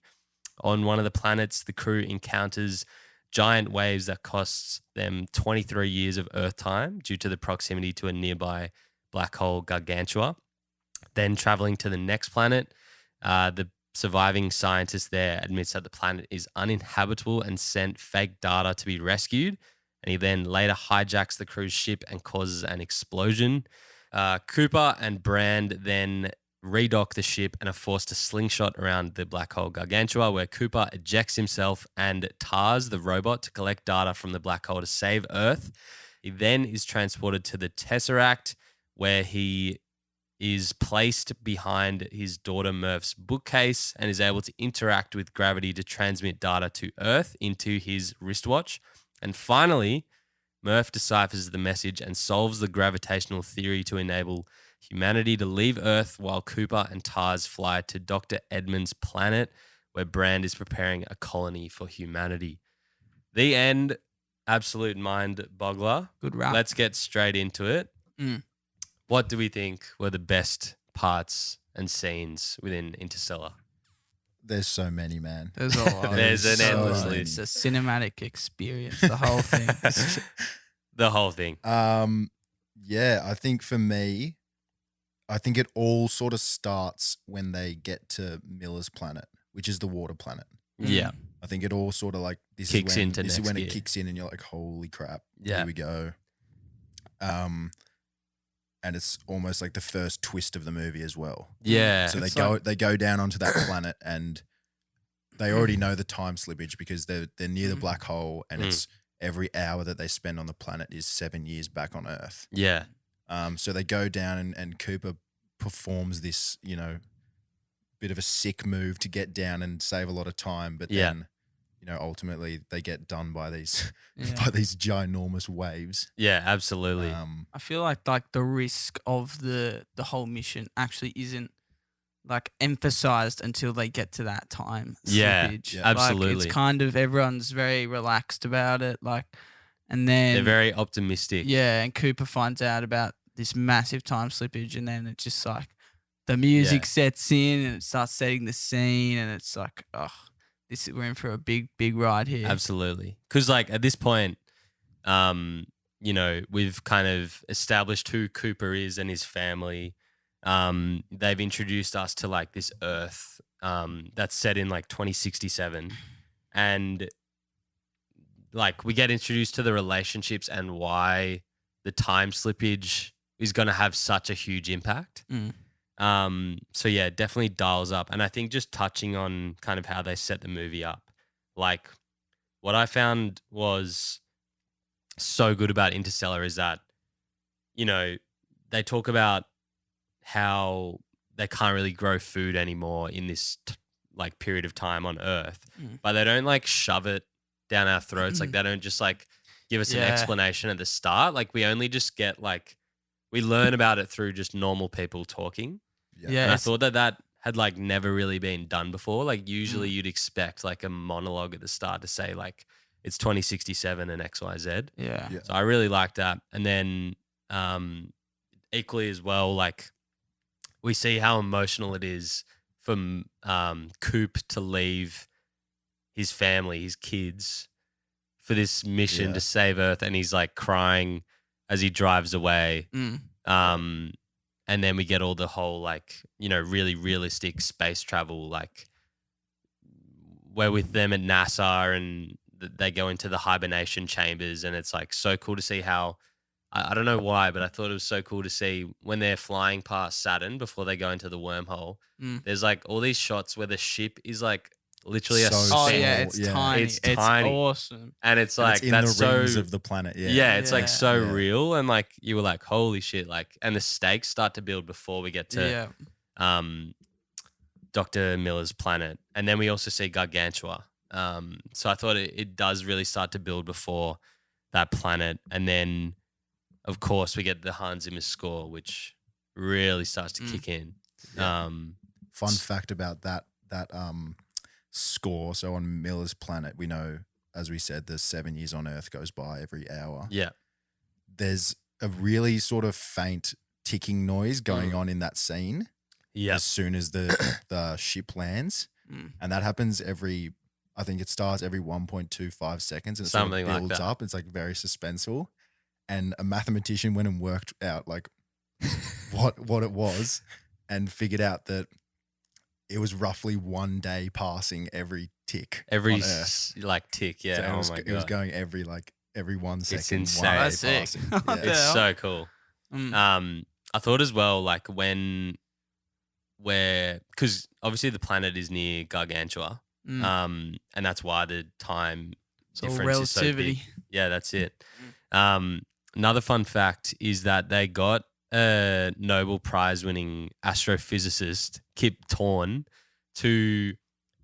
[SPEAKER 6] On one of the planets, the crew encounters giant waves that costs them 23 years of Earth time due to the proximity to a nearby black hole Gargantua. Then traveling to the next planet, the surviving scientist there admits that the planet is uninhabitable and sent fake data to be rescued. And he then later hijacks the crew's ship and causes an explosion. Cooper and Brand then redock the ship and are forced to slingshot around the black hole Gargantua, where Cooper ejects himself and tars the robot to collect data from the black hole to save Earth. He then is transported to the Tesseract, where he is placed behind his daughter Murph's bookcase and is able to interact with gravity to transmit data to Earth into his wristwatch. And finally, Murph deciphers the message and solves the gravitational theory to enable humanity to leave Earth, while Cooper and Tars fly to Dr. Edmund's planet, where Brand is preparing a colony for humanity. The end. Absolute mind boggler.
[SPEAKER 7] Good wrap.
[SPEAKER 6] Let's get straight into it. What do we think were the best parts and scenes within Interstellar?
[SPEAKER 8] There's so many, man.
[SPEAKER 7] There's a lot.
[SPEAKER 6] There's an endless
[SPEAKER 8] many.
[SPEAKER 6] list.
[SPEAKER 7] It's a cinematic experience, the whole thing.
[SPEAKER 6] The whole thing.
[SPEAKER 8] Yeah, I think for me, I think it all sort of starts when they get to Miller's planet, which is the water planet.
[SPEAKER 6] Yeah.
[SPEAKER 8] I think it all sort of like this
[SPEAKER 6] Kicks
[SPEAKER 8] is when,
[SPEAKER 6] into
[SPEAKER 8] this is
[SPEAKER 6] next
[SPEAKER 8] when
[SPEAKER 6] gear.
[SPEAKER 8] it kicks in, and you're like, holy crap,
[SPEAKER 6] Yeah.
[SPEAKER 8] here we go. And it's almost like the first twist of the movie as well.
[SPEAKER 6] Yeah.
[SPEAKER 8] So
[SPEAKER 7] It's
[SPEAKER 8] they go down onto that planet, and they already know the time slippage because they're near the black hole, and it's every hour that they spend on the planet is 7 years back on Earth.
[SPEAKER 6] Yeah.
[SPEAKER 8] So they go down, and Cooper performs this, bit of a sick move to get down and save a lot of time, but
[SPEAKER 6] Yeah.
[SPEAKER 8] then, ultimately they get done by these
[SPEAKER 7] Yeah.
[SPEAKER 8] by these ginormous waves.
[SPEAKER 6] Yeah, absolutely.
[SPEAKER 7] I feel like the risk of the whole mission actually isn't like emphasized until they get to that time.
[SPEAKER 6] Yeah,
[SPEAKER 7] slippage.
[SPEAKER 8] yeah.
[SPEAKER 7] Like,
[SPEAKER 6] absolutely.
[SPEAKER 7] it's kind of everyone's very relaxed about it. Like, and then
[SPEAKER 6] They're very optimistic.
[SPEAKER 7] yeah, and Cooper finds out about this massive time slippage, and then it's just like the music sets in and it starts setting the scene, and it's like, oh, we're in for a big ride here.
[SPEAKER 6] Absolutely. Because like at this point, we've kind of established who Cooper is and his family. They've introduced us to like this Earth that's set in like 2067, and like we get introduced to the relationships and why the time slippage is going to have such a huge impact. So yeah, definitely dials up. And I think just touching on kind of how they set the movie up, like what I found was so good about Interstellar is that, they talk about how they can't really grow food anymore in this like period of time on Earth, but they don't like shove it down our throats. Like they don't just like give us an explanation at the start. Like we only just get like, we learn about it through just normal people talking.
[SPEAKER 7] Yeah,
[SPEAKER 6] And I thought that had like never really been done before. Like usually you'd expect like a monologue at the start to say like it's 2067 and XYZ.
[SPEAKER 7] yeah.
[SPEAKER 6] So I really liked that. And then equally as well, like we see how emotional it is for Coop to leave his family, his kids, for this mission to save Earth, and he's like crying as he drives away. And then we get all the whole like, really realistic space travel, like we're with them at NASA and they go into the hibernation chambers, and it's like so cool to see how, I don't know why, but I thought it was so cool to see when they're flying past Saturn before they go into the wormhole, there's like all these shots where the ship is like literally a
[SPEAKER 8] So
[SPEAKER 7] Oh
[SPEAKER 6] speck.
[SPEAKER 7] yeah, it's
[SPEAKER 8] Yeah.
[SPEAKER 7] tiny.
[SPEAKER 6] It's
[SPEAKER 7] It's
[SPEAKER 6] tiny.
[SPEAKER 7] awesome.
[SPEAKER 6] And it's
[SPEAKER 8] And
[SPEAKER 6] like,
[SPEAKER 8] it's in
[SPEAKER 6] that's
[SPEAKER 8] the rings
[SPEAKER 6] so,
[SPEAKER 8] of the planet. Yeah.
[SPEAKER 6] yeah, it's like so
[SPEAKER 8] Yeah.
[SPEAKER 6] real. And like, you were like, holy shit. Like, and the stakes start to build before we get to Dr. Miller's planet. And then we also see Gargantua. So I thought it does really start to build before that planet. And then, of course, we get the Hans Zimmer score, which really starts to kick in.
[SPEAKER 8] Fun fact about that score. So on Miller's planet, we know, as we said, the 7 years on Earth goes by every hour.
[SPEAKER 6] Yeah.
[SPEAKER 8] There's a really sort of faint ticking noise going on in that scene.
[SPEAKER 6] Yeah.
[SPEAKER 8] As soon as the ship lands, and that happens I think it starts every 1.25 seconds, and it
[SPEAKER 6] Something
[SPEAKER 8] sort
[SPEAKER 6] like
[SPEAKER 8] of builds
[SPEAKER 6] that.
[SPEAKER 8] up. It's like very suspenseful. And a mathematician went and worked out like what it was, and figured out that it was roughly 1 day passing every tick.
[SPEAKER 6] Every
[SPEAKER 8] on Earth.
[SPEAKER 6] like tick. Yeah.
[SPEAKER 8] So
[SPEAKER 6] Oh my
[SPEAKER 8] it was
[SPEAKER 6] God.
[SPEAKER 8] going every 1 second.
[SPEAKER 6] insane.
[SPEAKER 8] 1 day
[SPEAKER 7] That's sick.
[SPEAKER 8] passing.
[SPEAKER 7] What
[SPEAKER 8] Yeah.
[SPEAKER 7] the
[SPEAKER 6] It's
[SPEAKER 7] hell?
[SPEAKER 6] so cool. I thought as well, like because obviously the planet is near Gargantua, and that's why the time
[SPEAKER 7] all
[SPEAKER 6] difference is so big.
[SPEAKER 7] relativity.
[SPEAKER 6] Yeah, that's it. Another fun fact is that they got a Nobel Prize winning astrophysicist, Kip Thorne, to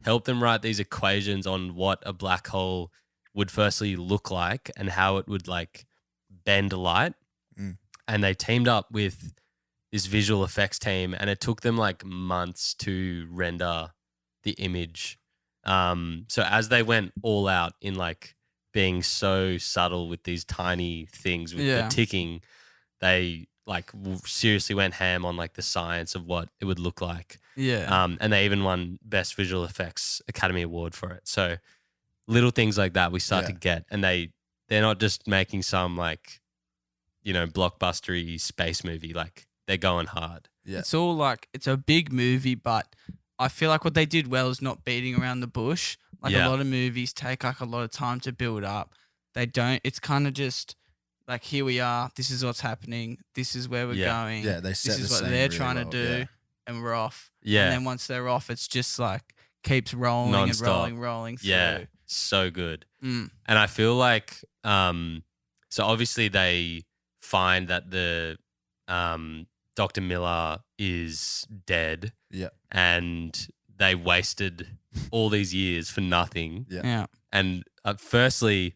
[SPEAKER 6] help them write these equations on what a black hole would firstly look like and how it would like bend light. And they teamed up with this visual effects team, and it took them like months to render the image. So as they went all out in like being so subtle with these tiny things with the ticking, they like seriously went ham on like the science of what it would look like.
[SPEAKER 7] Yeah.
[SPEAKER 6] And they even won Best Visual Effects Academy Award for it. So little things like that we start to get, and they're not just making some like, blockbustery space movie. Like they're going hard.
[SPEAKER 8] Yeah.
[SPEAKER 7] It's all like, it's a big movie, but I feel like what they did well is not beating around the bush. Like a lot of movies take like a lot of time to build up. They don't. It's kind of just like, here we are. This is what's happening. This is where we're going.
[SPEAKER 8] Yeah, they set
[SPEAKER 7] This is
[SPEAKER 8] the
[SPEAKER 7] what
[SPEAKER 8] scene
[SPEAKER 7] they're
[SPEAKER 8] really
[SPEAKER 7] trying
[SPEAKER 8] well,
[SPEAKER 7] to do,
[SPEAKER 8] yeah.
[SPEAKER 7] and we're off.
[SPEAKER 6] Yeah.
[SPEAKER 7] And then once they're off, it's just like keeps rolling
[SPEAKER 6] Non-stop.
[SPEAKER 7] and rolling through.
[SPEAKER 6] Yeah, so good.
[SPEAKER 7] Mm.
[SPEAKER 6] And I feel like, so obviously they find that the Dr. Miller is dead.
[SPEAKER 8] Yeah.
[SPEAKER 6] And they wasted all these years for nothing.
[SPEAKER 8] Yeah.
[SPEAKER 7] Yeah.
[SPEAKER 6] And firstly,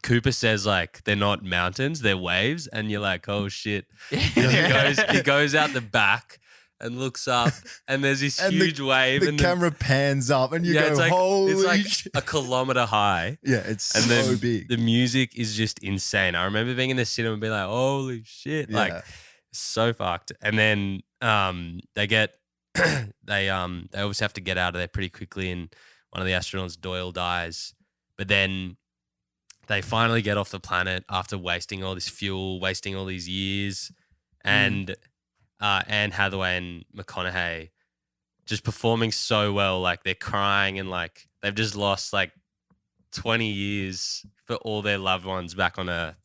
[SPEAKER 6] Cooper says like they're not mountains, they're waves, and you're like, oh shit. He goes out the back and looks up, and there's this
[SPEAKER 8] And
[SPEAKER 6] huge wave,
[SPEAKER 8] The
[SPEAKER 6] and
[SPEAKER 8] camera pans up, and you go,
[SPEAKER 6] it's like,
[SPEAKER 8] holy
[SPEAKER 6] it's like
[SPEAKER 8] shit.
[SPEAKER 6] a kilometer high.
[SPEAKER 8] Yeah, it's
[SPEAKER 6] And
[SPEAKER 8] so
[SPEAKER 6] then
[SPEAKER 8] big.
[SPEAKER 6] the music is just insane. I remember being in the cinema and being like, holy shit.
[SPEAKER 8] Yeah.
[SPEAKER 6] Like, so fucked. And then they get, they obviously have to get out of there pretty quickly, and one of the astronauts, Doyle, dies. But then they finally get off the planet after wasting all this fuel, wasting all these years. And Anne Hathaway and McConaughey just performing so well. Like they're crying, and like they've just lost like 20 years for all their loved ones back on Earth.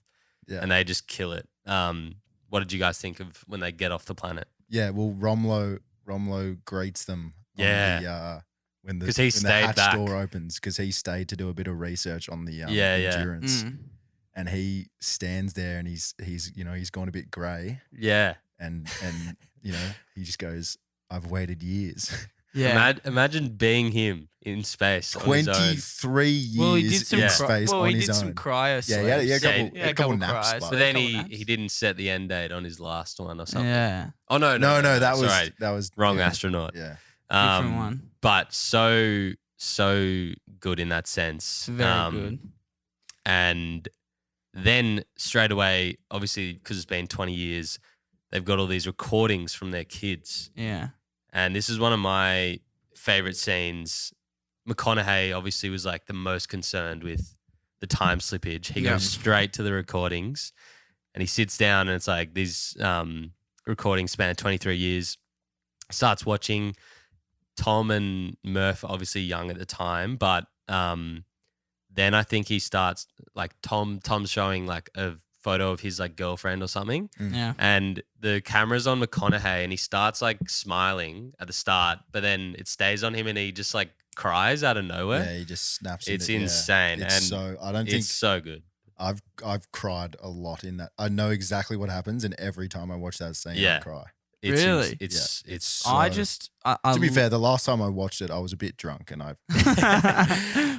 [SPEAKER 8] Yeah.
[SPEAKER 6] And they just kill it. What did you guys think of when they get off the planet?
[SPEAKER 8] Yeah, well, Romlo greets them.
[SPEAKER 6] Yeah.
[SPEAKER 8] When the
[SPEAKER 6] 'Cause he
[SPEAKER 8] when
[SPEAKER 6] stayed
[SPEAKER 8] the hatch
[SPEAKER 6] back.
[SPEAKER 8] door opens, because he stayed to do a bit of research on the
[SPEAKER 6] Yeah.
[SPEAKER 8] endurance,
[SPEAKER 7] Mm.
[SPEAKER 8] and he stands there, and he's gone a bit grey,
[SPEAKER 6] Yeah.
[SPEAKER 8] and he just goes, "I've waited years,
[SPEAKER 7] Yeah.
[SPEAKER 6] Imagine being him in space. on his own.
[SPEAKER 8] 23 years
[SPEAKER 7] Well, he did some
[SPEAKER 8] in
[SPEAKER 6] Yeah.
[SPEAKER 8] space on
[SPEAKER 7] he
[SPEAKER 8] his
[SPEAKER 7] did
[SPEAKER 8] own."
[SPEAKER 7] some cryo
[SPEAKER 8] Yeah, yeah,
[SPEAKER 7] sleeps.
[SPEAKER 8] a couple naps,
[SPEAKER 7] cries.
[SPEAKER 6] But
[SPEAKER 8] but-
[SPEAKER 6] then
[SPEAKER 7] couple naps.
[SPEAKER 6] he didn't set the end date on his last one or something.
[SPEAKER 7] Yeah.
[SPEAKER 6] Oh, no.
[SPEAKER 8] No, that was
[SPEAKER 6] sorry.
[SPEAKER 8] that was
[SPEAKER 6] Wrong
[SPEAKER 8] yeah,
[SPEAKER 6] astronaut.
[SPEAKER 8] Yeah,
[SPEAKER 7] Different one.
[SPEAKER 6] But so good in that sense.
[SPEAKER 7] It's very good.
[SPEAKER 6] And then straight away, obviously, because it's been 20 years, they've got all these recordings from their kids.
[SPEAKER 7] Yeah.
[SPEAKER 6] And this is one of my favorite scenes. McConaughey obviously was like the most concerned with the time slippage. He
[SPEAKER 7] Yeah.
[SPEAKER 6] goes straight to the recordings, and he sits down, and it's like these recordings span 23 years. Starts watching. Tom and Murph are obviously young at the time, but then I think he starts like Tom's showing like a photo of his like girlfriend or something.
[SPEAKER 7] Yeah.
[SPEAKER 6] And the camera's on McConaughey, and he starts like smiling at the start, but then it stays on him, and he just like cries out of nowhere.
[SPEAKER 8] yeah, he just snaps.
[SPEAKER 6] It's
[SPEAKER 8] into, yeah.
[SPEAKER 6] insane,
[SPEAKER 8] It's
[SPEAKER 6] and
[SPEAKER 8] so I don't think
[SPEAKER 6] It's so good.
[SPEAKER 8] I've cried a lot in that. I know exactly what happens, and every time I watch that scene,
[SPEAKER 6] Yeah.
[SPEAKER 8] I cry.
[SPEAKER 6] It's
[SPEAKER 7] Really?
[SPEAKER 6] It's
[SPEAKER 8] Yeah.
[SPEAKER 6] it's
[SPEAKER 8] So-
[SPEAKER 7] I
[SPEAKER 8] To be fair, the last time I watched it, I was a bit drunk, and I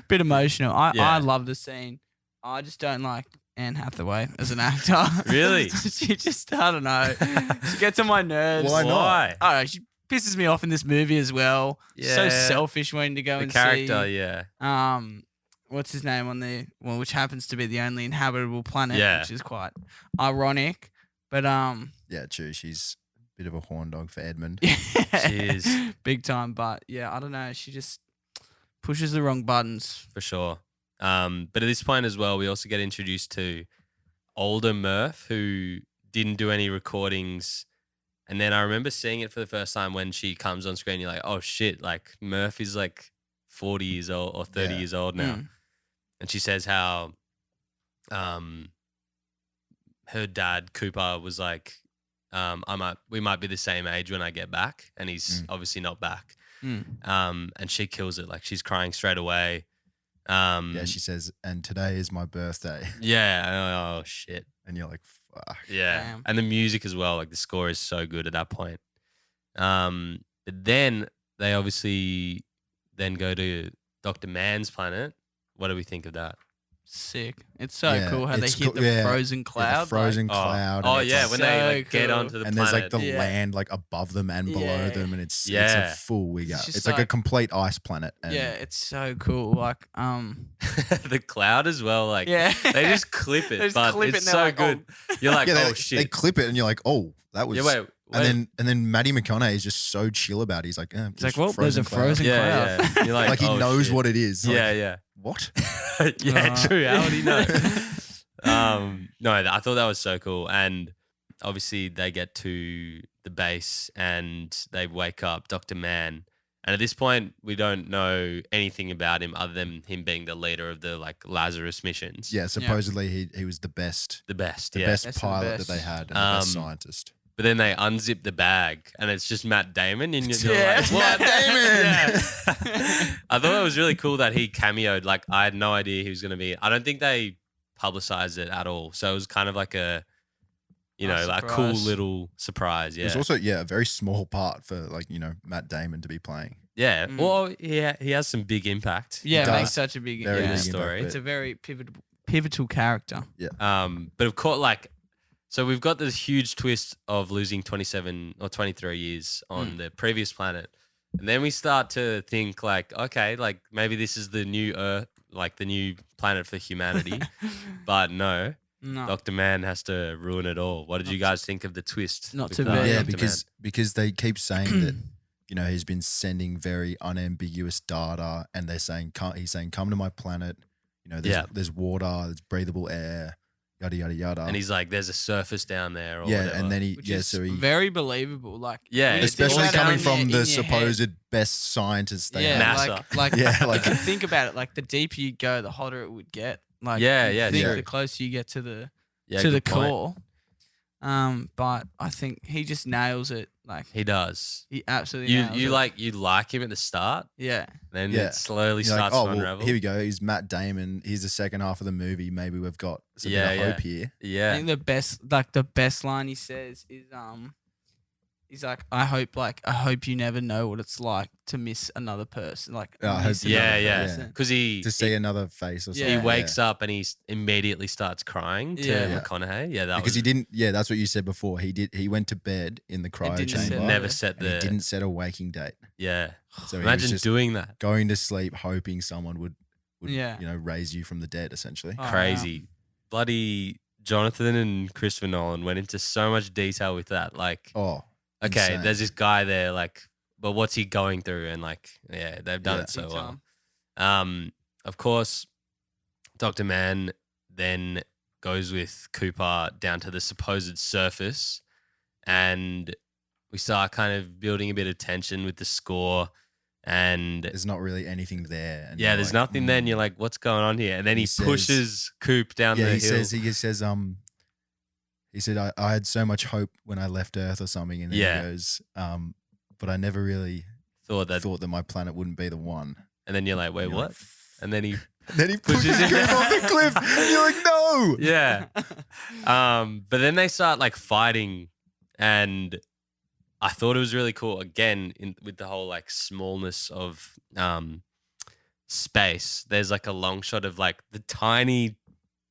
[SPEAKER 7] bit emotional.
[SPEAKER 6] Yeah.
[SPEAKER 7] I love the scene. I just don't like Anne Hathaway as an actor.
[SPEAKER 6] Really?
[SPEAKER 7] She just, I don't know. She gets on my nerves.
[SPEAKER 8] Why not?
[SPEAKER 6] Why?
[SPEAKER 7] I don't know. She pisses me off in this movie as well. So
[SPEAKER 6] Yeah.
[SPEAKER 7] selfish wanting to go
[SPEAKER 6] The
[SPEAKER 7] and
[SPEAKER 6] character,
[SPEAKER 7] see.
[SPEAKER 6] yeah.
[SPEAKER 7] What's his name on the which happens to be the only inhabitable planet,
[SPEAKER 6] Yeah.
[SPEAKER 7] which is quite ironic. But
[SPEAKER 8] yeah, true. She's a bit of a horn dog for Edmund.
[SPEAKER 6] Jeez.
[SPEAKER 7] big time. But yeah, I don't know. She just pushes the wrong buttons.
[SPEAKER 6] For sure. But at this point as well, we also get introduced to older Murph, who didn't do any recordings. And then I remember seeing it for the first time when she comes on screen. You're like, oh shit, like Murph is like 40 years old or 30
[SPEAKER 8] Yeah.
[SPEAKER 6] years old now.
[SPEAKER 7] Mm.
[SPEAKER 6] And she says how her dad, Cooper, was like, we might be the same age when I get back. And he's obviously not back.
[SPEAKER 7] Mm.
[SPEAKER 6] And she kills it. Like she's crying straight away.
[SPEAKER 8] Yeah, she says, "And today is my birthday,"
[SPEAKER 6] Yeah. Oh shit.
[SPEAKER 8] and you're like, "Fuck."
[SPEAKER 6] Yeah.
[SPEAKER 7] Damn.
[SPEAKER 6] And the music as well. Like the score is so good at that point. But then they obviously then go to Dr. Mann's planet. What do we think of that?
[SPEAKER 7] Sick. It's so
[SPEAKER 8] Yeah,
[SPEAKER 7] cool how they
[SPEAKER 8] it's
[SPEAKER 7] hit
[SPEAKER 8] cool-
[SPEAKER 7] the
[SPEAKER 8] yeah,
[SPEAKER 7] frozen cloud.
[SPEAKER 8] the frozen
[SPEAKER 6] Oh.
[SPEAKER 8] cloud.
[SPEAKER 6] Oh
[SPEAKER 8] and it's
[SPEAKER 6] yeah,
[SPEAKER 8] like-
[SPEAKER 6] when they like
[SPEAKER 7] so
[SPEAKER 6] get
[SPEAKER 7] cool.
[SPEAKER 6] onto the
[SPEAKER 8] and
[SPEAKER 6] planet.
[SPEAKER 8] there's like the
[SPEAKER 7] Yeah.
[SPEAKER 8] land like above them and below
[SPEAKER 7] Yeah.
[SPEAKER 8] them, and it's
[SPEAKER 6] Yeah.
[SPEAKER 8] a full wig out.
[SPEAKER 7] just
[SPEAKER 8] It's like a
[SPEAKER 7] like-
[SPEAKER 8] complete ice planet. And
[SPEAKER 7] Yeah, it's so cool. Like,
[SPEAKER 6] the cloud as well. Like
[SPEAKER 7] yeah,
[SPEAKER 6] they just clip
[SPEAKER 7] They
[SPEAKER 6] it,
[SPEAKER 7] just
[SPEAKER 6] but
[SPEAKER 7] clip it
[SPEAKER 6] it's
[SPEAKER 7] and they're
[SPEAKER 6] so
[SPEAKER 7] like,
[SPEAKER 6] good. You're like,
[SPEAKER 8] yeah,
[SPEAKER 6] oh
[SPEAKER 8] they
[SPEAKER 6] shit.
[SPEAKER 8] clip it, and you're like, oh, that was.
[SPEAKER 6] Yeah, wait.
[SPEAKER 8] And then Matthew McConaughey is just so chill about it. He's like,
[SPEAKER 7] It's like, well, there's a
[SPEAKER 8] cloud.
[SPEAKER 7] frozen
[SPEAKER 6] yeah,
[SPEAKER 7] cloud.
[SPEAKER 6] yeah. You're like,
[SPEAKER 8] Like he
[SPEAKER 6] oh,
[SPEAKER 8] knows
[SPEAKER 6] shit.
[SPEAKER 8] what it is. Like,
[SPEAKER 6] Yeah,
[SPEAKER 8] What?
[SPEAKER 6] yeah, true. How would he know?
[SPEAKER 8] know?
[SPEAKER 6] No, I thought that was so cool. And obviously they get to the base and they wake up Dr. Mann. And at this point, we don't know anything about him other than him being the leader of the like Lazarus missions.
[SPEAKER 8] Yeah, supposedly he was the best,
[SPEAKER 6] The best.
[SPEAKER 8] the
[SPEAKER 6] yeah.
[SPEAKER 8] best
[SPEAKER 7] Best of the
[SPEAKER 8] pilot
[SPEAKER 7] best.
[SPEAKER 8] that they had, and the best
[SPEAKER 6] Um,
[SPEAKER 8] scientist.
[SPEAKER 6] But then they unzip the bag and it's just Matt Damon. And you're
[SPEAKER 7] Yeah.
[SPEAKER 6] like, what?
[SPEAKER 8] Matt Damon!
[SPEAKER 6] Yeah. I thought it was really cool that he cameoed. Like, I had no idea he was going to be. I don't think they publicized it at all. So it was kind of like a,
[SPEAKER 7] Nice
[SPEAKER 6] like a cool
[SPEAKER 7] surprise.
[SPEAKER 6] little surprise.
[SPEAKER 8] It
[SPEAKER 6] Yeah.
[SPEAKER 8] was also a very small part for Matt Damon to be playing.
[SPEAKER 6] Yeah.
[SPEAKER 7] Mm.
[SPEAKER 6] Well, he has some big impact.
[SPEAKER 7] Yeah, it
[SPEAKER 8] does.
[SPEAKER 7] makes such a big
[SPEAKER 8] Very
[SPEAKER 6] big
[SPEAKER 7] story.
[SPEAKER 6] impact,
[SPEAKER 7] It's a very pivotal character.
[SPEAKER 6] But of course, like, so we've got this huge twist of losing 27 or 23 years on the previous planet. And then we start to think like, okay, like maybe this is the new Earth, like the new planet for humanity. But no,
[SPEAKER 7] No,
[SPEAKER 6] Dr. Mann has to ruin it all. What did you guys think of the twist?
[SPEAKER 7] not
[SPEAKER 6] with,
[SPEAKER 7] to be.
[SPEAKER 8] Yeah,
[SPEAKER 6] Dr.
[SPEAKER 8] because they keep saying that he's been sending very unambiguous data, and he's saying come to my planet. There's water, there's breathable air, yada yada yada.
[SPEAKER 6] And he's like, there's a surface down there or
[SPEAKER 8] yeah,
[SPEAKER 6] whatever.
[SPEAKER 8] and then he
[SPEAKER 7] Which is
[SPEAKER 8] so he
[SPEAKER 7] very believable. Like,
[SPEAKER 6] Yeah,
[SPEAKER 7] when you think
[SPEAKER 8] especially
[SPEAKER 7] about it
[SPEAKER 8] coming
[SPEAKER 7] in
[SPEAKER 8] from
[SPEAKER 7] your
[SPEAKER 8] the
[SPEAKER 7] head-
[SPEAKER 8] supposed best scientists they
[SPEAKER 7] yeah,
[SPEAKER 8] have.
[SPEAKER 6] NASA.
[SPEAKER 7] like
[SPEAKER 8] Yeah, like-
[SPEAKER 7] if you think about it, like the deeper you go, the hotter it would get. Like,
[SPEAKER 6] Yeah,
[SPEAKER 7] you
[SPEAKER 6] yeah,
[SPEAKER 7] think
[SPEAKER 6] true.
[SPEAKER 7] the closer you get to the
[SPEAKER 6] Yeah,
[SPEAKER 7] to the
[SPEAKER 6] good point.
[SPEAKER 7] core. But I think he just nails it. Like,
[SPEAKER 6] He does.
[SPEAKER 7] he absolutely
[SPEAKER 6] You
[SPEAKER 7] nails
[SPEAKER 6] you
[SPEAKER 7] it.
[SPEAKER 6] you like him at the start,
[SPEAKER 7] Yeah,
[SPEAKER 6] then
[SPEAKER 8] Yeah.
[SPEAKER 6] it slowly
[SPEAKER 8] You're like,
[SPEAKER 6] starts
[SPEAKER 8] oh,
[SPEAKER 6] to
[SPEAKER 8] well,
[SPEAKER 6] unravel.
[SPEAKER 8] here we go. He's Matt Damon. Here's the second half of the movie. Maybe we've got a bit
[SPEAKER 6] Yeah,
[SPEAKER 8] of
[SPEAKER 6] yeah.
[SPEAKER 8] hope here.
[SPEAKER 7] I
[SPEAKER 6] Yeah.
[SPEAKER 7] think the best line he says is he's like, I hope you never know what it's like to miss another person. Like,
[SPEAKER 8] Yeah, I hope
[SPEAKER 7] miss
[SPEAKER 8] you
[SPEAKER 7] another
[SPEAKER 6] Yeah,
[SPEAKER 8] never-
[SPEAKER 6] yeah.
[SPEAKER 7] person.
[SPEAKER 6] Because he
[SPEAKER 8] To see another face or
[SPEAKER 7] Yeah.
[SPEAKER 8] something.
[SPEAKER 6] he wakes up and he immediately starts crying to
[SPEAKER 7] Yeah.
[SPEAKER 6] McConaughey. Yeah, that
[SPEAKER 8] because
[SPEAKER 6] was
[SPEAKER 8] he didn't. Yeah, that's what you said before. He went to bed in the cryo
[SPEAKER 7] didn't
[SPEAKER 8] chamber.
[SPEAKER 7] set-
[SPEAKER 6] never set
[SPEAKER 8] and he
[SPEAKER 6] the
[SPEAKER 8] didn't set a waking date.
[SPEAKER 6] yeah.
[SPEAKER 8] So he was
[SPEAKER 6] Imagine
[SPEAKER 8] just
[SPEAKER 6] doing that.
[SPEAKER 8] going to sleep, hoping someone would
[SPEAKER 7] Yeah.
[SPEAKER 8] raise you from the dead, essentially.
[SPEAKER 7] Oh, wow.
[SPEAKER 6] Crazy. Bloody Jonathan and Christopher Nolan went into so much detail with that. Like,
[SPEAKER 8] Oh,
[SPEAKER 6] okay,
[SPEAKER 8] insane.
[SPEAKER 6] there's this guy there, like, but what's he going through? And like, yeah, they've done
[SPEAKER 8] Yeah.
[SPEAKER 6] it so
[SPEAKER 7] Big
[SPEAKER 6] well.
[SPEAKER 7] time.
[SPEAKER 6] Of course, Dr. Mann then goes with Cooper down to the supposed surface, and we start kind of building a bit of tension with the score. And
[SPEAKER 8] there's not really anything there. And
[SPEAKER 6] yeah,
[SPEAKER 8] you're
[SPEAKER 6] there's
[SPEAKER 8] like,
[SPEAKER 6] nothing there, and
[SPEAKER 8] mm.
[SPEAKER 6] you're like, what's going on here? And then he,
[SPEAKER 8] He says-
[SPEAKER 6] pushes Coop down
[SPEAKER 8] Yeah,
[SPEAKER 6] the
[SPEAKER 8] he
[SPEAKER 6] hill.
[SPEAKER 8] says, he said, I had so much hope when I left Earth or something. And then
[SPEAKER 6] Yeah.
[SPEAKER 8] he goes, but I never really
[SPEAKER 6] thought that,
[SPEAKER 8] thought that my planet wouldn't be the one.
[SPEAKER 6] and then you're like, wait,
[SPEAKER 8] And you're
[SPEAKER 6] what?
[SPEAKER 8] like,
[SPEAKER 6] And then he,
[SPEAKER 8] then he pushes
[SPEAKER 6] Pushes him
[SPEAKER 8] Coop
[SPEAKER 6] down.
[SPEAKER 8] off the cliff. And you're like, no.
[SPEAKER 6] yeah. But then they start like fighting, and I thought it was really cool. Again, with the whole like smallness of space. There's like a long shot of like the tiny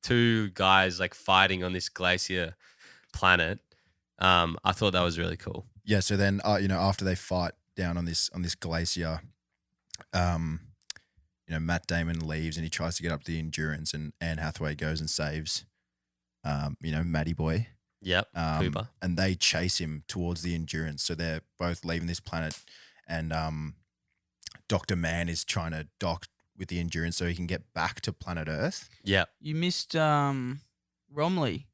[SPEAKER 6] two guys like fighting on this glacier planet. I thought that was really cool.
[SPEAKER 8] Yeah. So then, after they fight down on this glacier, Matt Damon leaves and he tries to get up the Endurance, and Anne Hathaway goes and saves, Matty Boy.
[SPEAKER 6] Yep, Cooper.
[SPEAKER 8] And they chase him towards the Endurance. So they're both leaving this planet, and Dr. Mann is trying to dock with the Endurance so he can get back to planet Earth.
[SPEAKER 6] Yep.
[SPEAKER 7] You missed Romley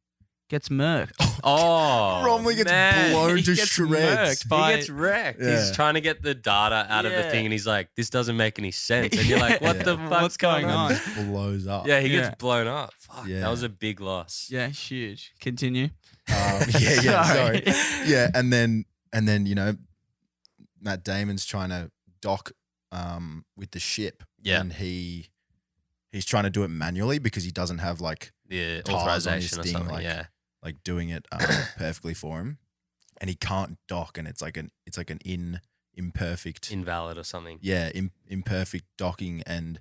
[SPEAKER 7] gets murked.
[SPEAKER 6] Oh,
[SPEAKER 8] Romley gets
[SPEAKER 6] man.
[SPEAKER 8] blown
[SPEAKER 7] He
[SPEAKER 8] to
[SPEAKER 7] gets
[SPEAKER 8] shreds.
[SPEAKER 7] murked by-
[SPEAKER 6] He gets wrecked.
[SPEAKER 8] Yeah.
[SPEAKER 6] He's trying to get the data out of the
[SPEAKER 7] Yeah.
[SPEAKER 6] thing, and he's like, "This doesn't make any sense." And you're like, "What
[SPEAKER 8] Yeah.
[SPEAKER 6] the fuck's
[SPEAKER 7] What's going
[SPEAKER 6] going on?"
[SPEAKER 7] on?
[SPEAKER 8] And just blows up.
[SPEAKER 6] Yeah, he
[SPEAKER 7] Yeah.
[SPEAKER 6] gets blown up. Fuck,
[SPEAKER 8] Yeah.
[SPEAKER 6] that was a big loss.
[SPEAKER 7] Yeah, huge. Continue.
[SPEAKER 8] Sorry. Yeah, and then Matt Damon's trying to dock with the ship.
[SPEAKER 6] Yeah.
[SPEAKER 8] And he's trying to do it manually because he doesn't have like
[SPEAKER 6] The
[SPEAKER 8] Tars on his
[SPEAKER 6] authorization or
[SPEAKER 8] thing,
[SPEAKER 6] something.
[SPEAKER 8] like-
[SPEAKER 6] Yeah,
[SPEAKER 8] doing it perfectly for him. And he can't dock, and it's like an imperfect
[SPEAKER 6] invalid or something.
[SPEAKER 8] imperfect docking, and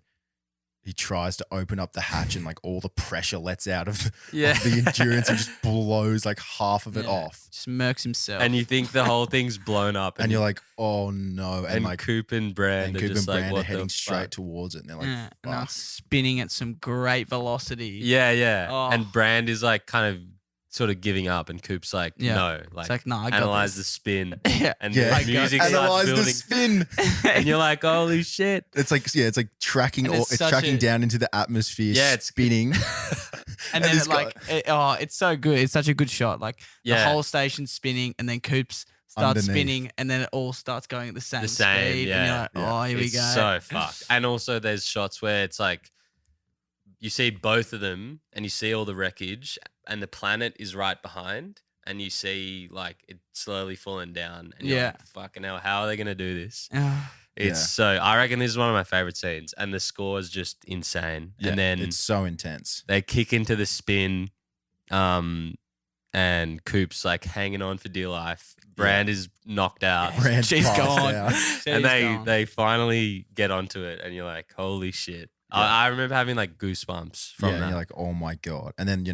[SPEAKER 8] he tries to open up the hatch and like all the pressure lets out of
[SPEAKER 6] Yeah.
[SPEAKER 8] the endurance and just blows like half of it
[SPEAKER 7] Yeah.
[SPEAKER 8] off.
[SPEAKER 7] Just murks himself.
[SPEAKER 6] And you think the whole thing's blown up,
[SPEAKER 8] And you're like, oh no.
[SPEAKER 6] and
[SPEAKER 8] like
[SPEAKER 6] Coop and Brand
[SPEAKER 8] and
[SPEAKER 6] are
[SPEAKER 8] Coop
[SPEAKER 6] just
[SPEAKER 8] and
[SPEAKER 6] like,
[SPEAKER 8] Brand
[SPEAKER 6] what
[SPEAKER 8] are heading
[SPEAKER 6] the
[SPEAKER 8] straight
[SPEAKER 6] fuck?
[SPEAKER 8] towards it. And they're like,
[SPEAKER 7] yeah, and
[SPEAKER 8] fuck.
[SPEAKER 7] it's spinning at some great velocity.
[SPEAKER 6] Yeah, yeah.
[SPEAKER 7] Oh.
[SPEAKER 6] And Brand is like kind of sort of giving up, and Coop's like,
[SPEAKER 7] Yeah.
[SPEAKER 6] no,
[SPEAKER 7] It's
[SPEAKER 6] like,
[SPEAKER 7] like, no, I got
[SPEAKER 6] analyze the
[SPEAKER 7] this.
[SPEAKER 6] spin,
[SPEAKER 7] Yeah.
[SPEAKER 6] and
[SPEAKER 8] Yeah.
[SPEAKER 6] the music starts
[SPEAKER 8] Analyze the
[SPEAKER 6] building,
[SPEAKER 8] spin.
[SPEAKER 6] and you're like, holy shit.
[SPEAKER 8] It's like, yeah, it's like tracking,
[SPEAKER 7] And it's
[SPEAKER 8] it's
[SPEAKER 7] such
[SPEAKER 8] tracking
[SPEAKER 7] a-
[SPEAKER 8] down into the atmosphere,
[SPEAKER 6] Yeah, it's-
[SPEAKER 8] spinning.
[SPEAKER 7] And then
[SPEAKER 8] this
[SPEAKER 7] it, like, it's so good. It's such a good shot. Like
[SPEAKER 6] Yeah.
[SPEAKER 7] the whole station's spinning, and then Coops starts
[SPEAKER 8] Underneath.
[SPEAKER 7] spinning, and then it all starts going at the same,
[SPEAKER 6] The same,
[SPEAKER 7] speed.
[SPEAKER 6] yeah,
[SPEAKER 7] And you're like,
[SPEAKER 8] yeah.
[SPEAKER 7] oh, here we
[SPEAKER 6] It's
[SPEAKER 7] go.
[SPEAKER 6] so fucked. And also, there's shots where it's like you see both of them, and you see all the wreckage, and the planet is right behind, and you see like it slowly falling down, and you're
[SPEAKER 7] Yeah.
[SPEAKER 6] like, fucking hell, how are they gonna do this?
[SPEAKER 7] Ah,
[SPEAKER 6] It's
[SPEAKER 8] Yeah.
[SPEAKER 6] so. I reckon this is one of my favorite scenes, and the score is just insane.
[SPEAKER 8] Yeah,
[SPEAKER 6] And then
[SPEAKER 8] it's so intense.
[SPEAKER 6] they kick into the spin, and Coop's like hanging on for dear life. Brand is knocked out.
[SPEAKER 8] Brand
[SPEAKER 7] she's
[SPEAKER 8] passed
[SPEAKER 7] gone.
[SPEAKER 8] out.
[SPEAKER 7] She's
[SPEAKER 6] And
[SPEAKER 7] gone.
[SPEAKER 6] they finally get onto it, and you're like, holy shit. I remember having like goosebumps from
[SPEAKER 8] And
[SPEAKER 6] that.
[SPEAKER 8] you're like, oh my God. And then,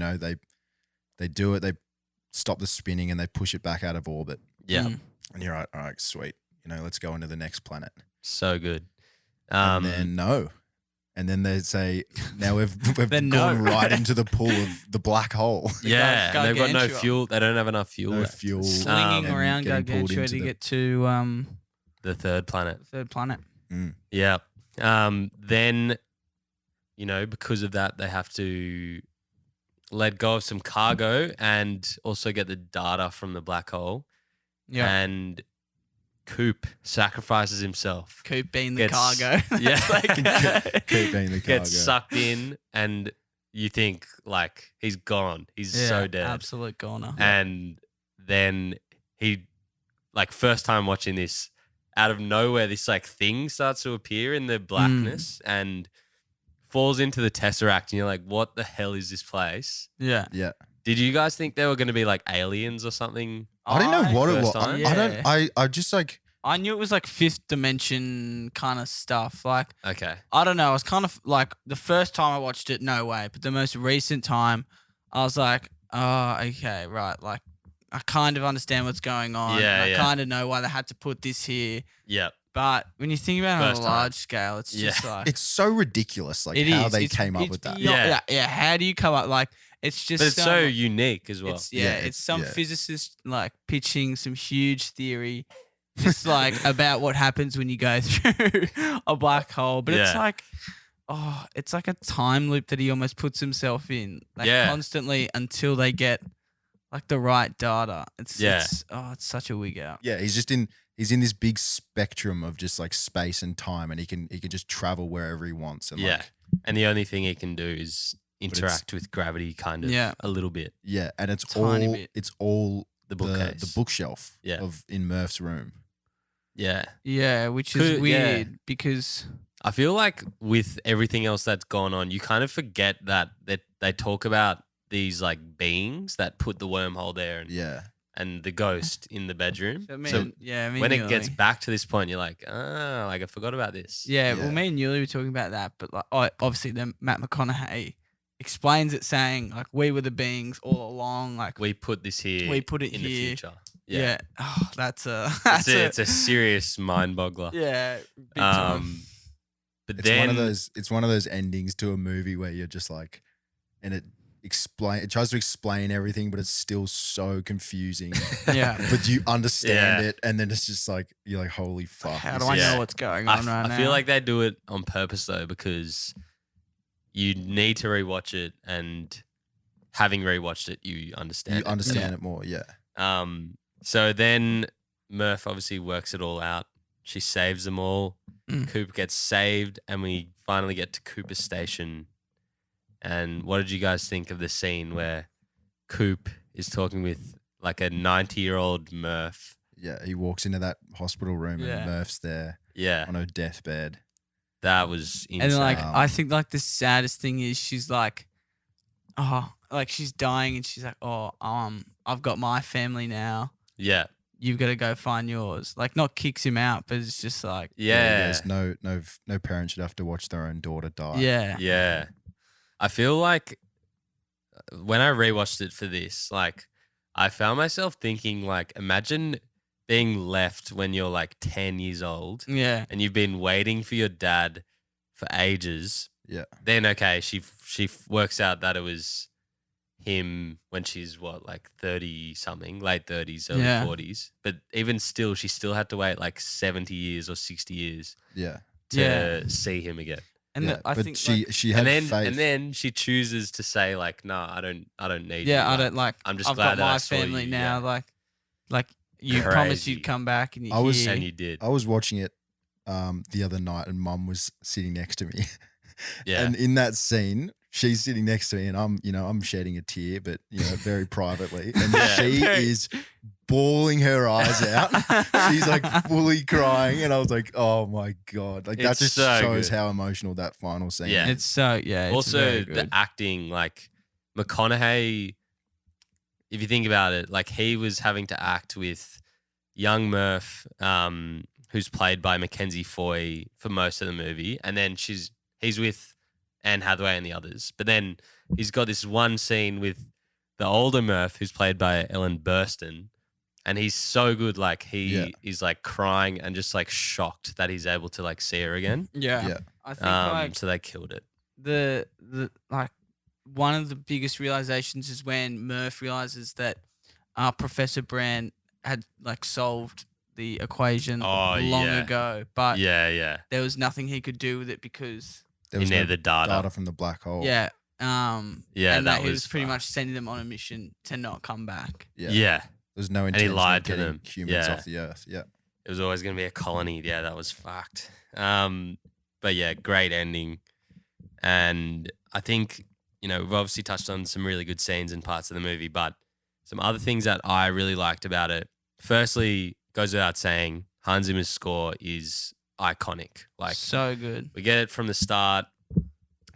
[SPEAKER 8] they do it, they stop the spinning and they push it back out of orbit.
[SPEAKER 6] Yeah,
[SPEAKER 7] Mm.
[SPEAKER 8] And you're like, all right, sweet. Let's go into the next planet.
[SPEAKER 6] so good.
[SPEAKER 8] And then no. And then they say, now we've
[SPEAKER 7] Then
[SPEAKER 8] gone
[SPEAKER 7] no.
[SPEAKER 8] right into the pool of the black hole.
[SPEAKER 6] Yeah, and they've got no
[SPEAKER 7] Gargantua.
[SPEAKER 6] fuel. They don't have enough fuel.
[SPEAKER 8] No
[SPEAKER 6] left.
[SPEAKER 8] fuel.
[SPEAKER 7] Slinging
[SPEAKER 8] and
[SPEAKER 7] around
[SPEAKER 8] getting pulled
[SPEAKER 7] Gargantua
[SPEAKER 8] into
[SPEAKER 7] to
[SPEAKER 8] the-
[SPEAKER 7] get to
[SPEAKER 6] The third planet.
[SPEAKER 7] third planet.
[SPEAKER 6] Yeah. Then, because of that, they have to let go of some cargo and also get the data from the black hole.
[SPEAKER 7] Yeah.
[SPEAKER 6] And Coop sacrifices himself.
[SPEAKER 7] Coop being the
[SPEAKER 6] Gets-
[SPEAKER 7] cargo.
[SPEAKER 6] Yeah.
[SPEAKER 8] Keep being the cargo.
[SPEAKER 6] Gets sucked in, and you think like he's gone. He's so dead.
[SPEAKER 7] Absolute goner.
[SPEAKER 6] And then he, like, first time watching this, out of nowhere, this like thing starts to appear in the blackness and falls into the Tesseract, and you're like, what the hell is this place?
[SPEAKER 7] Yeah.
[SPEAKER 8] Yeah.
[SPEAKER 6] Did you guys think they were going to be like aliens or something?
[SPEAKER 8] I didn't know what it was.
[SPEAKER 6] First time?
[SPEAKER 8] I just like,
[SPEAKER 7] I knew it was like fifth dimension kind of stuff. Like,
[SPEAKER 6] Okay.
[SPEAKER 7] I don't know. I was kind of like the first time I watched it, no way. But the most recent time, I was like, oh, okay, right. Like, I kind of understand what's going on.
[SPEAKER 6] Yeah,
[SPEAKER 7] and
[SPEAKER 6] yeah.
[SPEAKER 7] I kind of know why they had to put this here.
[SPEAKER 6] Yeah.
[SPEAKER 7] But when you think about it on
[SPEAKER 6] First
[SPEAKER 7] a
[SPEAKER 6] time.
[SPEAKER 7] large scale, it's just like
[SPEAKER 8] it's so ridiculous, like
[SPEAKER 7] it
[SPEAKER 8] how
[SPEAKER 7] is.
[SPEAKER 8] they
[SPEAKER 7] It's-
[SPEAKER 8] came up
[SPEAKER 7] it's
[SPEAKER 8] with that.
[SPEAKER 7] beyond- yeah. How do you come up? Like, it's just
[SPEAKER 6] But it's so unique as well.
[SPEAKER 7] It's
[SPEAKER 8] Yeah,
[SPEAKER 7] it's some
[SPEAKER 8] yeah.
[SPEAKER 7] physicist like pitching some huge theory, just like about what happens when you go through a black hole. But it's
[SPEAKER 6] Yeah.
[SPEAKER 7] like, it's like a time loop that he almost puts himself in, like
[SPEAKER 6] Yeah.
[SPEAKER 7] constantly until they get like the right data. It's
[SPEAKER 6] Yeah.
[SPEAKER 7] it's such a wig out.
[SPEAKER 8] Yeah, he's in this big spectrum of just like space and time, and he can just travel wherever he wants. And
[SPEAKER 6] Yeah.
[SPEAKER 8] like,
[SPEAKER 6] And the only thing he can do is
[SPEAKER 8] it's-
[SPEAKER 6] interact with gravity kind of
[SPEAKER 7] Yeah.
[SPEAKER 6] a little bit.
[SPEAKER 8] yeah, and it's
[SPEAKER 7] Tiny
[SPEAKER 8] all
[SPEAKER 7] bit.
[SPEAKER 6] The bookcase.
[SPEAKER 8] the bookshelf
[SPEAKER 6] Yeah.
[SPEAKER 8] of in Murph's room.
[SPEAKER 6] Yeah.
[SPEAKER 7] Yeah, which
[SPEAKER 6] Could-
[SPEAKER 7] is
[SPEAKER 6] yeah.
[SPEAKER 7] weird because
[SPEAKER 6] I feel like with everything else that's gone on, you kind of forget that they talk about these like beings that put the wormhole there and the ghost in the bedroom.
[SPEAKER 7] I mean,
[SPEAKER 6] So
[SPEAKER 7] yeah, I mean,
[SPEAKER 6] when it gets back to this point, you're like, like I forgot about this.
[SPEAKER 7] Yeah,
[SPEAKER 8] Yeah.
[SPEAKER 7] well, me and Yuli were talking about that, but like, obviously, then Matt McConaughey explains it, saying like we were the beings all along. Like
[SPEAKER 6] We put this here.
[SPEAKER 7] We put it
[SPEAKER 6] in
[SPEAKER 7] here.
[SPEAKER 6] the future.
[SPEAKER 7] yeah, oh, that's a
[SPEAKER 6] It's a serious mind boggler.
[SPEAKER 7] yeah. Big time.
[SPEAKER 6] But
[SPEAKER 8] It's
[SPEAKER 6] then
[SPEAKER 8] one of those endings to a movie where you're just like, and it tries to explain everything, but it's still so confusing.
[SPEAKER 7] Yeah.
[SPEAKER 8] But you understand
[SPEAKER 6] Yeah.
[SPEAKER 8] it, and then it's just like you're like, holy fuck!
[SPEAKER 7] How
[SPEAKER 8] this
[SPEAKER 7] do I
[SPEAKER 8] is-
[SPEAKER 6] Yeah.
[SPEAKER 7] know what's going
[SPEAKER 6] I
[SPEAKER 7] on right now?
[SPEAKER 6] feel like they do it on purpose though, because you need to rewatch it, and having rewatched it, you understand.
[SPEAKER 8] You understand it more, yeah.
[SPEAKER 6] So then Murph obviously works it all out. She saves them all.
[SPEAKER 7] Mm.
[SPEAKER 6] Coop gets saved, and we finally get to Cooper Station. And what did you guys think of the scene where Coop is talking with like a 90-year-old Murph?
[SPEAKER 8] Yeah, he walks into that hospital room
[SPEAKER 7] Yeah.
[SPEAKER 8] and Murph's there
[SPEAKER 6] Yeah,
[SPEAKER 8] on her deathbed.
[SPEAKER 6] that was insane.
[SPEAKER 7] and like
[SPEAKER 8] Wow.
[SPEAKER 7] I think like the saddest thing is she's like, like she's dying and she's like, I've got my family now.
[SPEAKER 6] yeah,
[SPEAKER 7] you've got to go find yours. Like, not kicks him out, but it's just like,
[SPEAKER 6] Yeah.
[SPEAKER 8] There's no parent should have to watch their own daughter die.
[SPEAKER 7] yeah.
[SPEAKER 6] Yeah. I feel like when I rewatched it for this, like I found myself thinking, like, imagine being left when you're like 10 years old
[SPEAKER 7] Yeah.
[SPEAKER 6] and you've been waiting for your dad for ages.
[SPEAKER 8] Yeah.
[SPEAKER 6] Then okay, she works out that it was him when she's what, like 30 something, late 30s, early
[SPEAKER 7] Yeah.
[SPEAKER 6] 40s. But even still, she still had to wait like 70 years or 60 years
[SPEAKER 8] Yeah.
[SPEAKER 6] to
[SPEAKER 7] Yeah.
[SPEAKER 6] see him again.
[SPEAKER 7] And
[SPEAKER 8] Yeah.
[SPEAKER 7] I
[SPEAKER 8] but
[SPEAKER 7] think
[SPEAKER 8] she had faith.
[SPEAKER 6] And then she chooses to say like, no, I don't need you.
[SPEAKER 7] yeah, I
[SPEAKER 6] Like,
[SPEAKER 7] don't like.
[SPEAKER 6] I'm just
[SPEAKER 7] I've
[SPEAKER 6] glad
[SPEAKER 7] got
[SPEAKER 6] that I
[SPEAKER 7] my
[SPEAKER 6] saw
[SPEAKER 7] family
[SPEAKER 6] you,
[SPEAKER 7] now.
[SPEAKER 6] yeah.
[SPEAKER 7] Like you promised
[SPEAKER 6] Crazy.
[SPEAKER 7] you'd come back, and
[SPEAKER 8] I was-
[SPEAKER 7] here.
[SPEAKER 6] And you did.
[SPEAKER 8] I was watching it the other night, and Mum was sitting next to me.
[SPEAKER 6] Yeah.
[SPEAKER 8] And in that scene, she's sitting next to me, and I'm shedding a tear, but very privately. And
[SPEAKER 6] Yeah.
[SPEAKER 8] she is bawling her eyes out. She's like fully crying, and I was like, "Oh my god!" Like that
[SPEAKER 6] It's
[SPEAKER 8] just
[SPEAKER 6] so
[SPEAKER 8] shows
[SPEAKER 6] good.
[SPEAKER 8] how emotional that final scene.
[SPEAKER 6] Yeah.
[SPEAKER 8] is.
[SPEAKER 7] It's so it's
[SPEAKER 6] Also,
[SPEAKER 7] very
[SPEAKER 6] the
[SPEAKER 7] good.
[SPEAKER 6] acting, like McConaughey, if you think about it, like he was having to act with young Murph, who's played by Mackenzie Foy for most of the movie, and then he's with Anne Hathaway and the others. But then he's got this one scene with the older Murph, who's played by Ellen Burstyn, and he's so good. Like he is like crying and just like shocked that he's able to like see her again.
[SPEAKER 7] Yeah.
[SPEAKER 8] Yeah.
[SPEAKER 7] I think like
[SPEAKER 6] So they killed it.
[SPEAKER 7] the like one of the biggest realizations is when Murph realizes that Professor Brand had like solved the equation long
[SPEAKER 6] yeah.
[SPEAKER 7] ago, but
[SPEAKER 6] Yeah.
[SPEAKER 7] there was nothing he could do with it because
[SPEAKER 8] There
[SPEAKER 6] He
[SPEAKER 8] was
[SPEAKER 6] needed
[SPEAKER 8] no
[SPEAKER 6] the data.
[SPEAKER 8] from the black hole.
[SPEAKER 7] yeah,
[SPEAKER 6] Yeah,
[SPEAKER 7] and
[SPEAKER 6] that
[SPEAKER 7] that he
[SPEAKER 6] was
[SPEAKER 7] was pretty
[SPEAKER 6] fucked.
[SPEAKER 7] much sending them on a mission to not come back.
[SPEAKER 6] Yeah.
[SPEAKER 8] There's no
[SPEAKER 6] he
[SPEAKER 8] intention
[SPEAKER 6] lied
[SPEAKER 8] of
[SPEAKER 6] to
[SPEAKER 8] getting
[SPEAKER 6] them.
[SPEAKER 8] humans
[SPEAKER 6] Yeah.
[SPEAKER 8] off the earth. Yeah.
[SPEAKER 6] It was always going to be a colony. Yeah, that was fucked. But yeah, great ending. And I think, we've obviously touched on some really good scenes and parts of the movie, but some other things that I really liked about it. Firstly, goes without saying, Hans Zimmer's score is iconic. Like,
[SPEAKER 7] So good.
[SPEAKER 6] we get it from the start,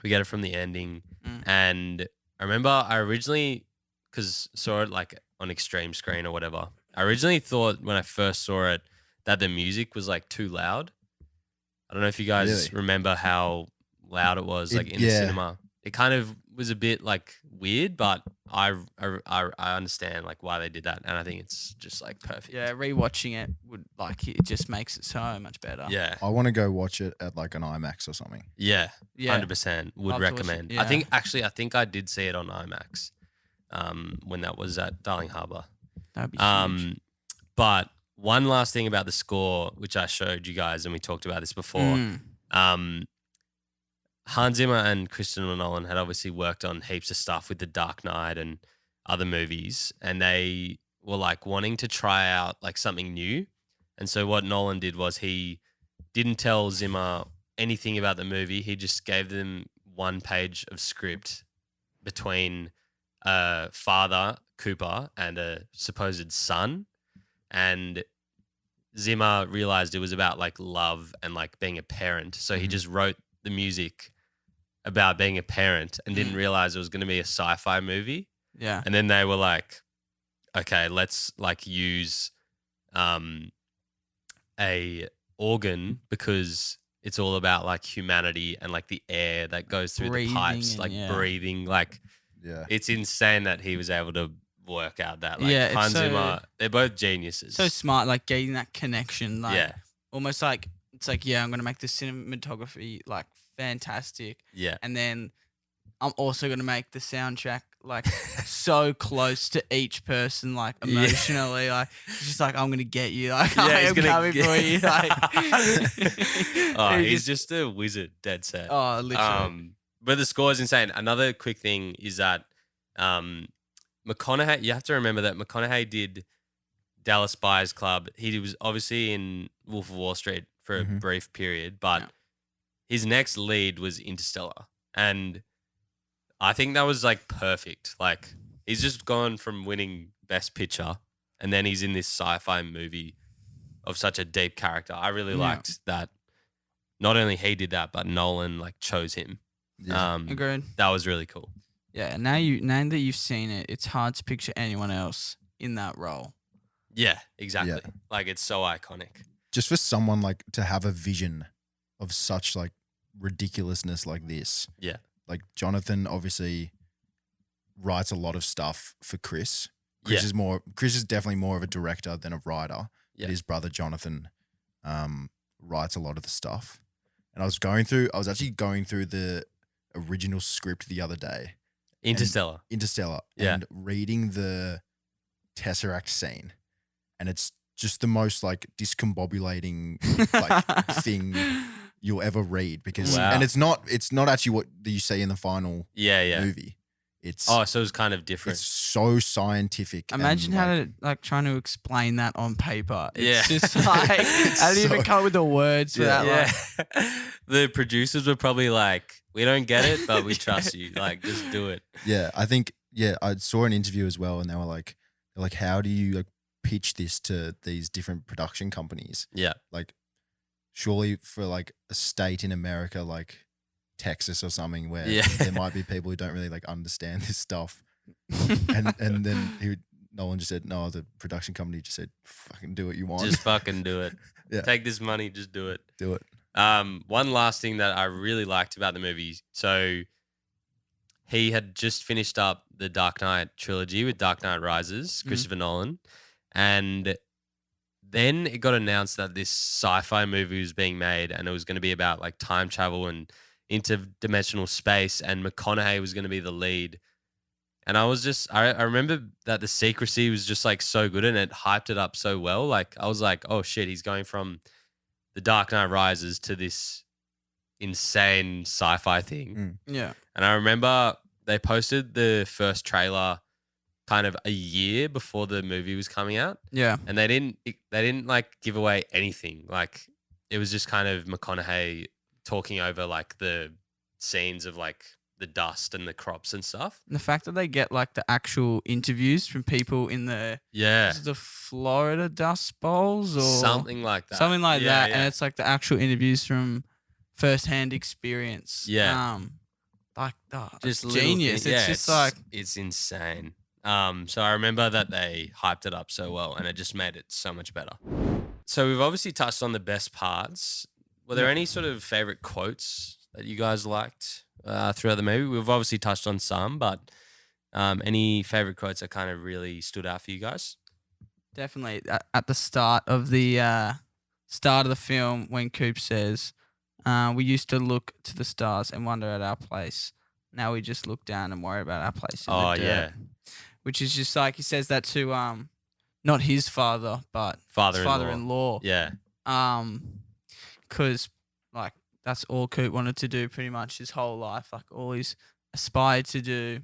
[SPEAKER 6] we get it from the ending.
[SPEAKER 7] Mm.
[SPEAKER 6] And I remember I originally, because saw it like on extreme screen or whatever, I originally thought when I first saw it that the music was like too loud. I don't know if you guys
[SPEAKER 8] Really?
[SPEAKER 6] remember how loud it was like in the cinema. It kind of was a bit like weird, but I understand like why they did that, and I think it's just like perfect.
[SPEAKER 7] Yeah, rewatching it would it just makes it so much better.
[SPEAKER 6] Yeah.
[SPEAKER 8] I want to go watch it at like an IMAX or something.
[SPEAKER 6] Yeah.
[SPEAKER 7] Yeah.
[SPEAKER 6] 100% would
[SPEAKER 7] Love to watch it,
[SPEAKER 6] recommend.
[SPEAKER 7] yeah.
[SPEAKER 6] I think I did see it on IMAX when that was at Darling Harbour.
[SPEAKER 7] That'd be huge.
[SPEAKER 6] But one last thing about the score, which I showed you guys, and we talked about this before.
[SPEAKER 7] Mm.
[SPEAKER 6] Hans Zimmer and Christopher Nolan had obviously worked on heaps of stuff with The Dark Knight and other movies, and they were like wanting to try out like something new. And so what Nolan did was he didn't tell Zimmer anything about the movie. He just gave them one page of script between a father, Cooper, and a supposed son. And Zimmer realized it was about like love and like being a parent. So he just wrote the music about being a parent and didn't realize it was going to be a sci-fi movie.
[SPEAKER 7] Yeah.
[SPEAKER 6] And then they were like, okay, let's like use a organ because it's all about like humanity and like the air that goes through
[SPEAKER 7] Breathing
[SPEAKER 6] the pipes,
[SPEAKER 7] and
[SPEAKER 6] like
[SPEAKER 7] yeah.
[SPEAKER 6] breathing. Like
[SPEAKER 8] Yeah.
[SPEAKER 6] it's insane that he was able to work out that. Like
[SPEAKER 7] Yeah, it's
[SPEAKER 6] Hans
[SPEAKER 7] so-
[SPEAKER 6] Zimmer, they're both geniuses.
[SPEAKER 7] So smart, like getting that connection. Like
[SPEAKER 6] Yeah.
[SPEAKER 7] almost like it's like, yeah, I'm gonna make the cinematography like fantastic.
[SPEAKER 6] Yeah.
[SPEAKER 7] And then I'm also gonna make the soundtrack like so close to each person, like
[SPEAKER 6] Yeah.
[SPEAKER 7] emotionally. Like it's just like I'm gonna get you. Like
[SPEAKER 6] Yeah,
[SPEAKER 7] I
[SPEAKER 6] he's
[SPEAKER 7] am
[SPEAKER 6] gonna
[SPEAKER 7] coming
[SPEAKER 6] get-
[SPEAKER 7] for you. Like
[SPEAKER 6] Oh,
[SPEAKER 7] He
[SPEAKER 6] he's just a wizard, dead set.
[SPEAKER 7] oh literally.
[SPEAKER 6] But the score is insane. Another quick thing is that McConaughey, you have to remember that McConaughey did Dallas Buyers Club. He was obviously in Wolf of Wall Street for a brief period, but
[SPEAKER 7] Yeah.
[SPEAKER 6] his next lead was Interstellar. And I think that was like perfect. Like he's just gone from winning Best Picture and then he's in this sci-fi movie of such a deep character. I really
[SPEAKER 7] Yeah.
[SPEAKER 6] liked that. Not only he did that, but Nolan like chose him.
[SPEAKER 8] Yeah.
[SPEAKER 7] Agreed.
[SPEAKER 6] That was really cool.
[SPEAKER 7] Yeah. Now that you've seen it, it's hard to picture anyone else in that role.
[SPEAKER 6] Yeah, exactly.
[SPEAKER 8] Yeah.
[SPEAKER 6] Like it's so iconic.
[SPEAKER 8] Just for someone like to have a vision of such like ridiculousness like this.
[SPEAKER 6] Yeah.
[SPEAKER 8] Like Jonathan obviously writes a lot of stuff for Chris. Chris is definitely more of a director than a writer.
[SPEAKER 6] Yeah.
[SPEAKER 8] But his brother Jonathan writes a lot of the stuff. And I was actually going through the original script the other day.
[SPEAKER 6] Interstellar.
[SPEAKER 8] Yeah. And reading the Tesseract scene. And it's just the most like discombobulating like thing you'll ever read because and it's not actually what you see in the final movie.
[SPEAKER 6] So it's kind of different.
[SPEAKER 8] It's so scientific.
[SPEAKER 7] Imagine
[SPEAKER 8] and,
[SPEAKER 7] how
[SPEAKER 8] like,
[SPEAKER 7] to like trying to explain that on paper.
[SPEAKER 6] Yeah.
[SPEAKER 7] It's just like I didn't even come up with the words for that. Like,
[SPEAKER 6] The producers were probably like, we don't get it, but we trust you. Like, just do it.
[SPEAKER 8] Yeah, I think I saw an interview as well, and they were like, how do you like pitch this to these different production companies?
[SPEAKER 6] Yeah.
[SPEAKER 8] Like, surely for like a state in America, like Texas or something, where there might be people who don't really like understand this stuff, and then Nolan just said, no, the production company just said, fucking do what you want.
[SPEAKER 6] Just fucking do it.
[SPEAKER 8] Yeah.
[SPEAKER 6] Take this money, just do it.
[SPEAKER 8] Do it.
[SPEAKER 6] One last thing that I really liked about the movie. So he had just finished up the Dark Knight trilogy with Dark Knight Rises, Christopher Nolan. And then it got announced that this sci-fi movie was being made and it was going to be about like time travel and interdimensional space, and McConaughey was going to be the lead. And I remember that the secrecy was just like so good and it hyped it up so well. Like I was like, oh shit, he's going from the Dark Knight Rises to this insane sci-fi thing.
[SPEAKER 7] yeah.
[SPEAKER 6] And I remember they posted the first trailer kind of a year before the movie was coming out.
[SPEAKER 7] Yeah.
[SPEAKER 6] And they didn't like give away anything. Like it was just kind of McConaughey talking over like the scenes of like the dust and the crops and stuff.
[SPEAKER 7] And the fact that they get like the actual interviews from people in the is it the Florida Dust Bowls or
[SPEAKER 6] something like that.
[SPEAKER 7] Something like that.
[SPEAKER 6] Yeah.
[SPEAKER 7] And it's like the actual interviews from first-hand experience.
[SPEAKER 6] Yeah.
[SPEAKER 7] Just genius. It's just like
[SPEAKER 6] it's insane. So I remember that they hyped it up so well and it just made it so much better. So we've obviously touched on the best parts. Were there any sort of favorite quotes that you guys liked throughout the movie? We've obviously touched on some, but any favorite quotes that kind of really stood out for you guys?
[SPEAKER 7] definitely at the start of the film when Coop says, we used to look to the stars and wonder at our place. Now we just look down and worry about our place in the dirt.
[SPEAKER 6] Yeah.
[SPEAKER 7] Which is just like he says that to not his father, but his father-in-law.
[SPEAKER 6] Yeah.
[SPEAKER 7] Because like that's all Coop wanted to do pretty much his whole life, like all he's aspired to do.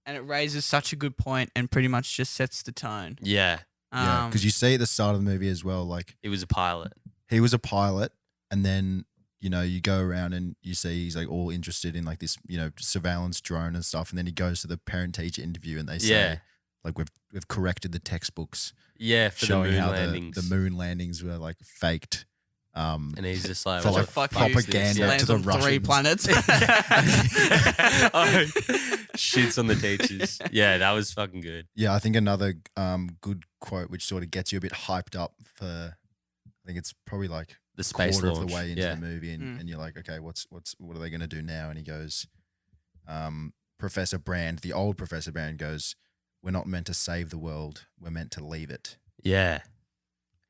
[SPEAKER 7] And it raises such a good point and pretty much just sets the tone.
[SPEAKER 6] Yeah.
[SPEAKER 8] Yeah, because you see at the start of the movie as well, like
[SPEAKER 6] He was a pilot.
[SPEAKER 8] he was a pilot, and then you go around and you see he's like all interested in like this surveillance drone and stuff, and then he goes to the parent-teacher interview and they say like we've corrected the textbooks,
[SPEAKER 6] Yeah, for the
[SPEAKER 8] showing
[SPEAKER 6] moon
[SPEAKER 8] how
[SPEAKER 6] landings.
[SPEAKER 8] the moon landings were like faked.
[SPEAKER 6] And he's just like,
[SPEAKER 8] for like
[SPEAKER 7] fuck you,
[SPEAKER 8] propaganda
[SPEAKER 7] lands
[SPEAKER 8] to the
[SPEAKER 7] on
[SPEAKER 8] Russians.
[SPEAKER 7] 3 planets.
[SPEAKER 6] shits on the teachers. Yeah, that was fucking good.
[SPEAKER 8] Yeah, I think another good quote which sort of gets you a bit hyped up for, I think it's probably like
[SPEAKER 6] The space
[SPEAKER 8] quarter
[SPEAKER 6] launch.
[SPEAKER 8] of the way into
[SPEAKER 6] Yeah.
[SPEAKER 8] the movie, and you're like, okay, what are they going to do now? And he goes, Professor Brand, the old Professor Brand goes, "We're not meant to save the world, we're meant to leave it."
[SPEAKER 6] Yeah.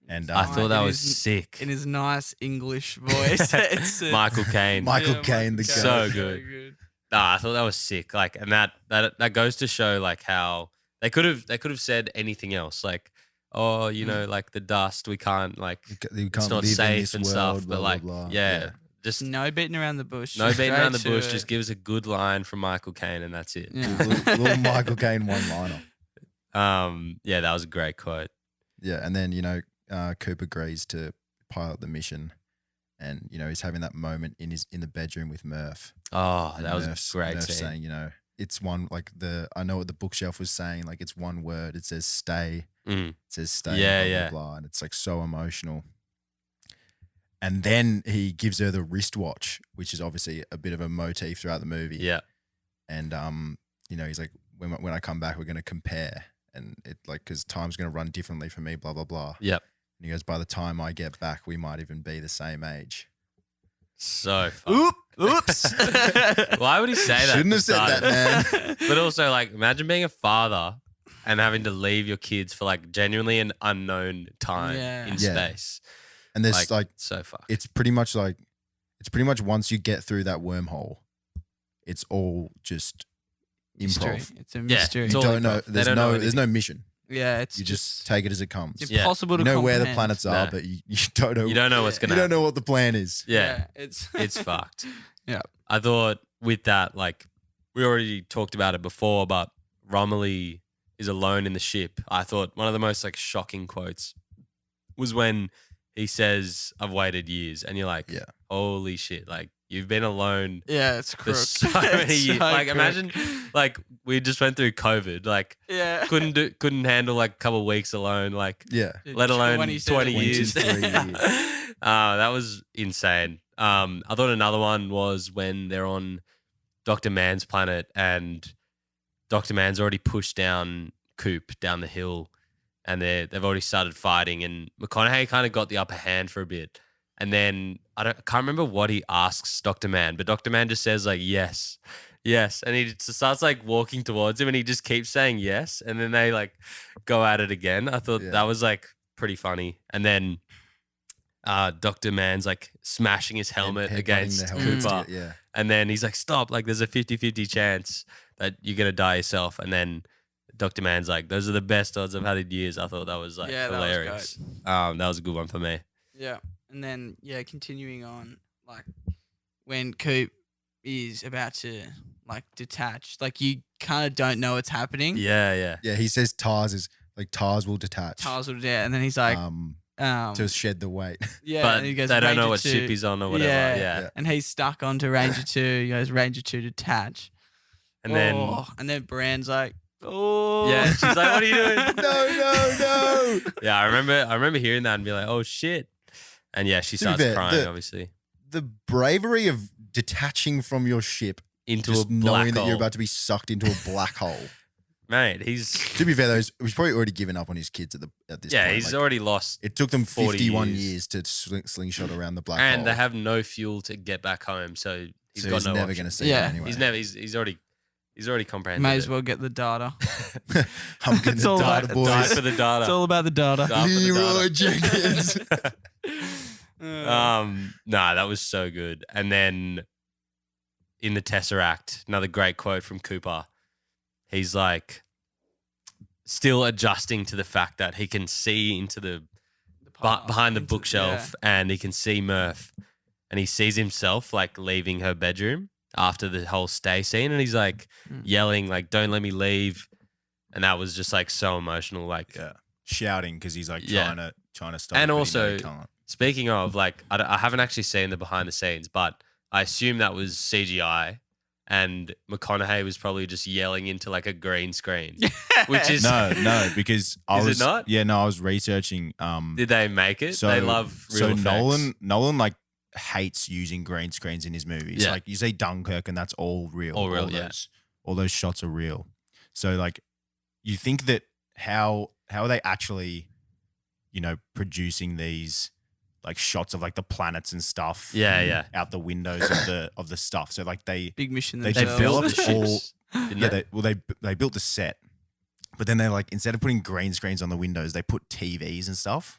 [SPEAKER 8] And
[SPEAKER 6] I thought that
[SPEAKER 7] in
[SPEAKER 6] was
[SPEAKER 7] his-
[SPEAKER 6] sick.
[SPEAKER 7] in his nice English voice. It's
[SPEAKER 6] Michael Caine.
[SPEAKER 8] Michael Caine, the guy.
[SPEAKER 6] So good. Nah, I thought that was sick. Like, and that goes to show like how they could have said anything else. Like, oh, like the dust, we can't like
[SPEAKER 8] You
[SPEAKER 6] it's
[SPEAKER 8] can't
[SPEAKER 6] not
[SPEAKER 8] live in
[SPEAKER 6] safe
[SPEAKER 8] this
[SPEAKER 6] and
[SPEAKER 8] world,
[SPEAKER 6] stuff.
[SPEAKER 8] blah,
[SPEAKER 6] But like,
[SPEAKER 8] blah, blah.
[SPEAKER 6] yeah, just
[SPEAKER 7] No beating around the bush.
[SPEAKER 6] no
[SPEAKER 7] just
[SPEAKER 6] beating around the
[SPEAKER 7] straight to
[SPEAKER 6] bush.
[SPEAKER 7] it.
[SPEAKER 6] Just give us a good line from Michael Caine, and that's it.
[SPEAKER 7] Yeah.
[SPEAKER 8] little Michael Caine one-liner.
[SPEAKER 6] Yeah, that was a great quote.
[SPEAKER 8] Yeah, and then Coop agrees to pilot the mission, and he's having that moment in the bedroom with Murph.
[SPEAKER 6] Oh,
[SPEAKER 8] And
[SPEAKER 6] that was
[SPEAKER 8] Murph's-
[SPEAKER 6] a great
[SPEAKER 8] Murph's
[SPEAKER 6] scene.
[SPEAKER 8] saying, it's one like I know what the bookshelf was saying, like it's one word. It says stay.
[SPEAKER 6] Mm.
[SPEAKER 8] It says stay.
[SPEAKER 6] Yeah,
[SPEAKER 8] blah,
[SPEAKER 6] yeah.
[SPEAKER 8] Blah, blah, and it's like so emotional. And then he gives her the wristwatch, which is obviously a bit of a motif throughout the movie.
[SPEAKER 6] Yeah.
[SPEAKER 8] And he's like, when I come back, we're going to compare. and it like because time's gonna run differently for me, blah blah blah.
[SPEAKER 6] Yep.
[SPEAKER 8] And he goes, by the time I get back, we might even be the same age.
[SPEAKER 6] So fun.
[SPEAKER 7] Oops.
[SPEAKER 6] Why would he say that?
[SPEAKER 8] Shouldn't
[SPEAKER 6] at
[SPEAKER 8] have
[SPEAKER 6] the
[SPEAKER 8] said that,
[SPEAKER 6] start?
[SPEAKER 8] man.
[SPEAKER 6] But also, like, imagine being a father and having to leave your kids for like genuinely an unknown time
[SPEAKER 7] Yeah.
[SPEAKER 6] in
[SPEAKER 8] Yeah.
[SPEAKER 6] space.
[SPEAKER 8] And there's like
[SPEAKER 6] so fucked.
[SPEAKER 8] it's pretty much once you get through that wormhole, it's all just
[SPEAKER 7] Mystery.
[SPEAKER 8] improv.
[SPEAKER 7] It's a
[SPEAKER 6] Yeah,
[SPEAKER 7] mystery.
[SPEAKER 6] it's
[SPEAKER 8] You
[SPEAKER 6] all
[SPEAKER 8] don't
[SPEAKER 6] improv.
[SPEAKER 8] know.
[SPEAKER 6] They
[SPEAKER 8] There's
[SPEAKER 6] don't know
[SPEAKER 8] there's no
[SPEAKER 6] anything.
[SPEAKER 8] mission.
[SPEAKER 7] Yeah, it's
[SPEAKER 8] You just take it as it comes.
[SPEAKER 7] it's
[SPEAKER 6] Yeah.
[SPEAKER 7] impossible
[SPEAKER 8] You
[SPEAKER 7] to
[SPEAKER 8] know where the
[SPEAKER 7] comprehend.
[SPEAKER 8] planets are,
[SPEAKER 6] No.
[SPEAKER 8] but you don't know.
[SPEAKER 6] You don't know what's gonna
[SPEAKER 8] You don't
[SPEAKER 6] happen.
[SPEAKER 8] know what the plan is.
[SPEAKER 6] Yeah.
[SPEAKER 7] it's
[SPEAKER 6] It's fucked.
[SPEAKER 7] Yeah.
[SPEAKER 6] I thought with that, like, we already talked about it before, but Romilly is alone in the ship. I thought one of the most like shocking quotes was when he says, "I've waited years," and you're like,
[SPEAKER 8] Yeah.
[SPEAKER 6] "Holy shit!" Like, you've been alone
[SPEAKER 7] yeah, it's
[SPEAKER 6] for
[SPEAKER 7] crook.
[SPEAKER 6] so many
[SPEAKER 7] It's
[SPEAKER 6] years.
[SPEAKER 7] so
[SPEAKER 6] Like,
[SPEAKER 7] crook.
[SPEAKER 6] imagine, like, we just went through COVID. Like,
[SPEAKER 7] yeah,
[SPEAKER 6] couldn't handle like a couple of weeks alone. Like,
[SPEAKER 8] Yeah.
[SPEAKER 6] let alone 20 years.
[SPEAKER 8] 23 years.
[SPEAKER 6] That was insane. I thought another one was when they're on Dr. Man's planet and Dr. Man's already pushed down Coop down the hill and they've already started fighting and McConaughey kind of got the upper hand for a bit. And then I can't remember what he asks Dr. Man, but Dr. Man just says like, yes. And he just starts like walking towards him and he just keeps saying yes. And then they like go at it again. I thought
[SPEAKER 8] Yeah.
[SPEAKER 6] that was like pretty funny. And then Dr. Man's like smashing his helmet
[SPEAKER 8] Headbutting
[SPEAKER 6] against
[SPEAKER 8] the helmet.
[SPEAKER 6] Cooper.
[SPEAKER 8] Yeah.
[SPEAKER 6] And then he's like, stop, like there's a 50-50 chance that you're going to die yourself. And then Dr. Man's like, those are the best odds I've had in years. I thought that was like
[SPEAKER 7] Yeah, that was
[SPEAKER 6] hilarious. That was a good one for me.
[SPEAKER 7] yeah. And then continuing on, like when Coop is about to like detach, like you kind of don't know what's happening.
[SPEAKER 6] Yeah.
[SPEAKER 8] Yeah. He says Tars will detach.
[SPEAKER 7] Tars will and then he's like,
[SPEAKER 8] to shed the weight.
[SPEAKER 7] yeah,
[SPEAKER 6] But
[SPEAKER 7] and he goes,
[SPEAKER 6] they don't know
[SPEAKER 7] Ranger
[SPEAKER 6] what
[SPEAKER 7] 2.
[SPEAKER 6] ship he's on or whatever. Yeah.
[SPEAKER 7] And he's stuck onto Ranger 2. He goes, Ranger 2 detach.
[SPEAKER 6] And then,
[SPEAKER 7] and then Brand's like, oh.
[SPEAKER 6] yeah, she's like, what are you doing?
[SPEAKER 8] No.
[SPEAKER 6] Yeah, I remember hearing that and be like, oh shit. And yeah, she
[SPEAKER 8] To be
[SPEAKER 6] starts
[SPEAKER 8] fair,
[SPEAKER 6] crying, obviously,
[SPEAKER 8] The bravery of detaching from your ship,
[SPEAKER 6] into a
[SPEAKER 8] just
[SPEAKER 6] black
[SPEAKER 8] knowing that
[SPEAKER 6] hole.
[SPEAKER 8] you're about to be sucked into a black hole.
[SPEAKER 6] Mate, he's
[SPEAKER 8] To be fair, though, he's probably already given up on his kids at this point.
[SPEAKER 6] he's
[SPEAKER 8] Like,
[SPEAKER 6] already lost.
[SPEAKER 8] it took them
[SPEAKER 6] 40
[SPEAKER 8] 51
[SPEAKER 6] years.
[SPEAKER 8] years to slingshot around the black
[SPEAKER 6] And
[SPEAKER 8] hole.
[SPEAKER 6] they have no fuel to get back home, so he's
[SPEAKER 8] so
[SPEAKER 6] got
[SPEAKER 8] he's
[SPEAKER 6] no
[SPEAKER 8] never
[SPEAKER 6] option.
[SPEAKER 8] going to see
[SPEAKER 7] Yeah.
[SPEAKER 8] it anyway.
[SPEAKER 6] He's already comprehended.
[SPEAKER 7] May as
[SPEAKER 6] it.
[SPEAKER 7] well get the data.
[SPEAKER 8] I'm getting
[SPEAKER 7] It's
[SPEAKER 8] the
[SPEAKER 7] all
[SPEAKER 8] data,
[SPEAKER 7] about-
[SPEAKER 8] boys.
[SPEAKER 6] Die for the data.
[SPEAKER 7] It's all about the data.
[SPEAKER 6] Die for the
[SPEAKER 8] Leroy
[SPEAKER 6] data.
[SPEAKER 8] Jenkins.
[SPEAKER 6] Nah, that was so good. And then in the Tesseract, another great quote from Cooper. He's like still adjusting to the fact that he can see into the behind the bookshelf and he can see Murph and he sees himself like leaving her bedroom after the whole stay scene and he's like yelling like, don't let me leave. And that was just like so emotional. Like,
[SPEAKER 9] Yeah. Shouting because he's like
[SPEAKER 6] Yeah.
[SPEAKER 9] trying to stop.
[SPEAKER 6] And
[SPEAKER 9] it, but
[SPEAKER 6] also-
[SPEAKER 9] he can't.
[SPEAKER 6] speaking of, like, I haven't actually seen the behind the scenes, but I assume that was CGI and McConaughey was probably just yelling into like a green screen, which is
[SPEAKER 9] No, because I
[SPEAKER 6] Is it
[SPEAKER 9] was
[SPEAKER 6] not?
[SPEAKER 9] Yeah, no, I was researching.
[SPEAKER 6] Did they make it?
[SPEAKER 9] So
[SPEAKER 6] they love real
[SPEAKER 9] so
[SPEAKER 6] effects.
[SPEAKER 9] Nolan like hates using green screens in his movies.
[SPEAKER 6] Yeah.
[SPEAKER 9] Like you see Dunkirk and that's all real.
[SPEAKER 6] All real, yeah.
[SPEAKER 9] All those shots are real. So like you think that how are they actually, producing these like shots of like the planets and stuff
[SPEAKER 6] Yeah.
[SPEAKER 9] out the windows of the stuff. So like they
[SPEAKER 7] Big mission.
[SPEAKER 9] They
[SPEAKER 7] themselves.
[SPEAKER 9] developed
[SPEAKER 6] the
[SPEAKER 9] all
[SPEAKER 6] ships, didn't
[SPEAKER 9] they built the set. But then they like instead of putting green screens on the windows, they put TVs and stuff.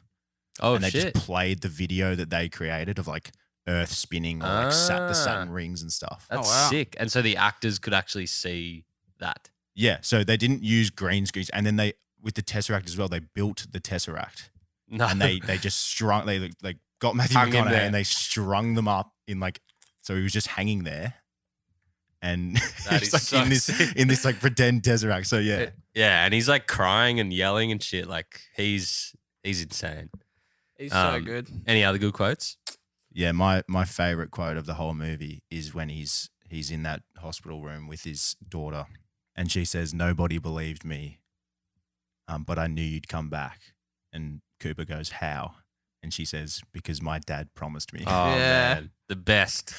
[SPEAKER 6] Oh
[SPEAKER 9] and they
[SPEAKER 6] shit!
[SPEAKER 9] just played the video that they created of like Earth spinning or like the Saturn rings and stuff.
[SPEAKER 6] That's
[SPEAKER 7] wow.
[SPEAKER 6] sick. And so the actors could actually see that.
[SPEAKER 9] Yeah, so they didn't use green screens, and then they with the Tesseract as well. They built the Tesseract,
[SPEAKER 6] No,
[SPEAKER 9] and they just strung they got Matthew
[SPEAKER 6] Hung him
[SPEAKER 9] McConaughey
[SPEAKER 6] there.
[SPEAKER 9] and they strung them up in like so he was just hanging there, and
[SPEAKER 6] That
[SPEAKER 9] he's
[SPEAKER 6] is
[SPEAKER 9] like
[SPEAKER 6] so sick.
[SPEAKER 9] in this like pretend Tesseract. So yeah,
[SPEAKER 6] yeah, and he's like crying and yelling and shit. Like he's insane.
[SPEAKER 7] He's so good.
[SPEAKER 6] Any other good quotes?
[SPEAKER 9] yeah. My favorite quote of the whole movie is when he's in that hospital room with his daughter, and she says, "Nobody believed me, but I knew you'd come back." And Cooper goes, "How?" And she says, "Because my dad promised me."
[SPEAKER 6] Oh
[SPEAKER 7] Yeah.
[SPEAKER 6] man, the best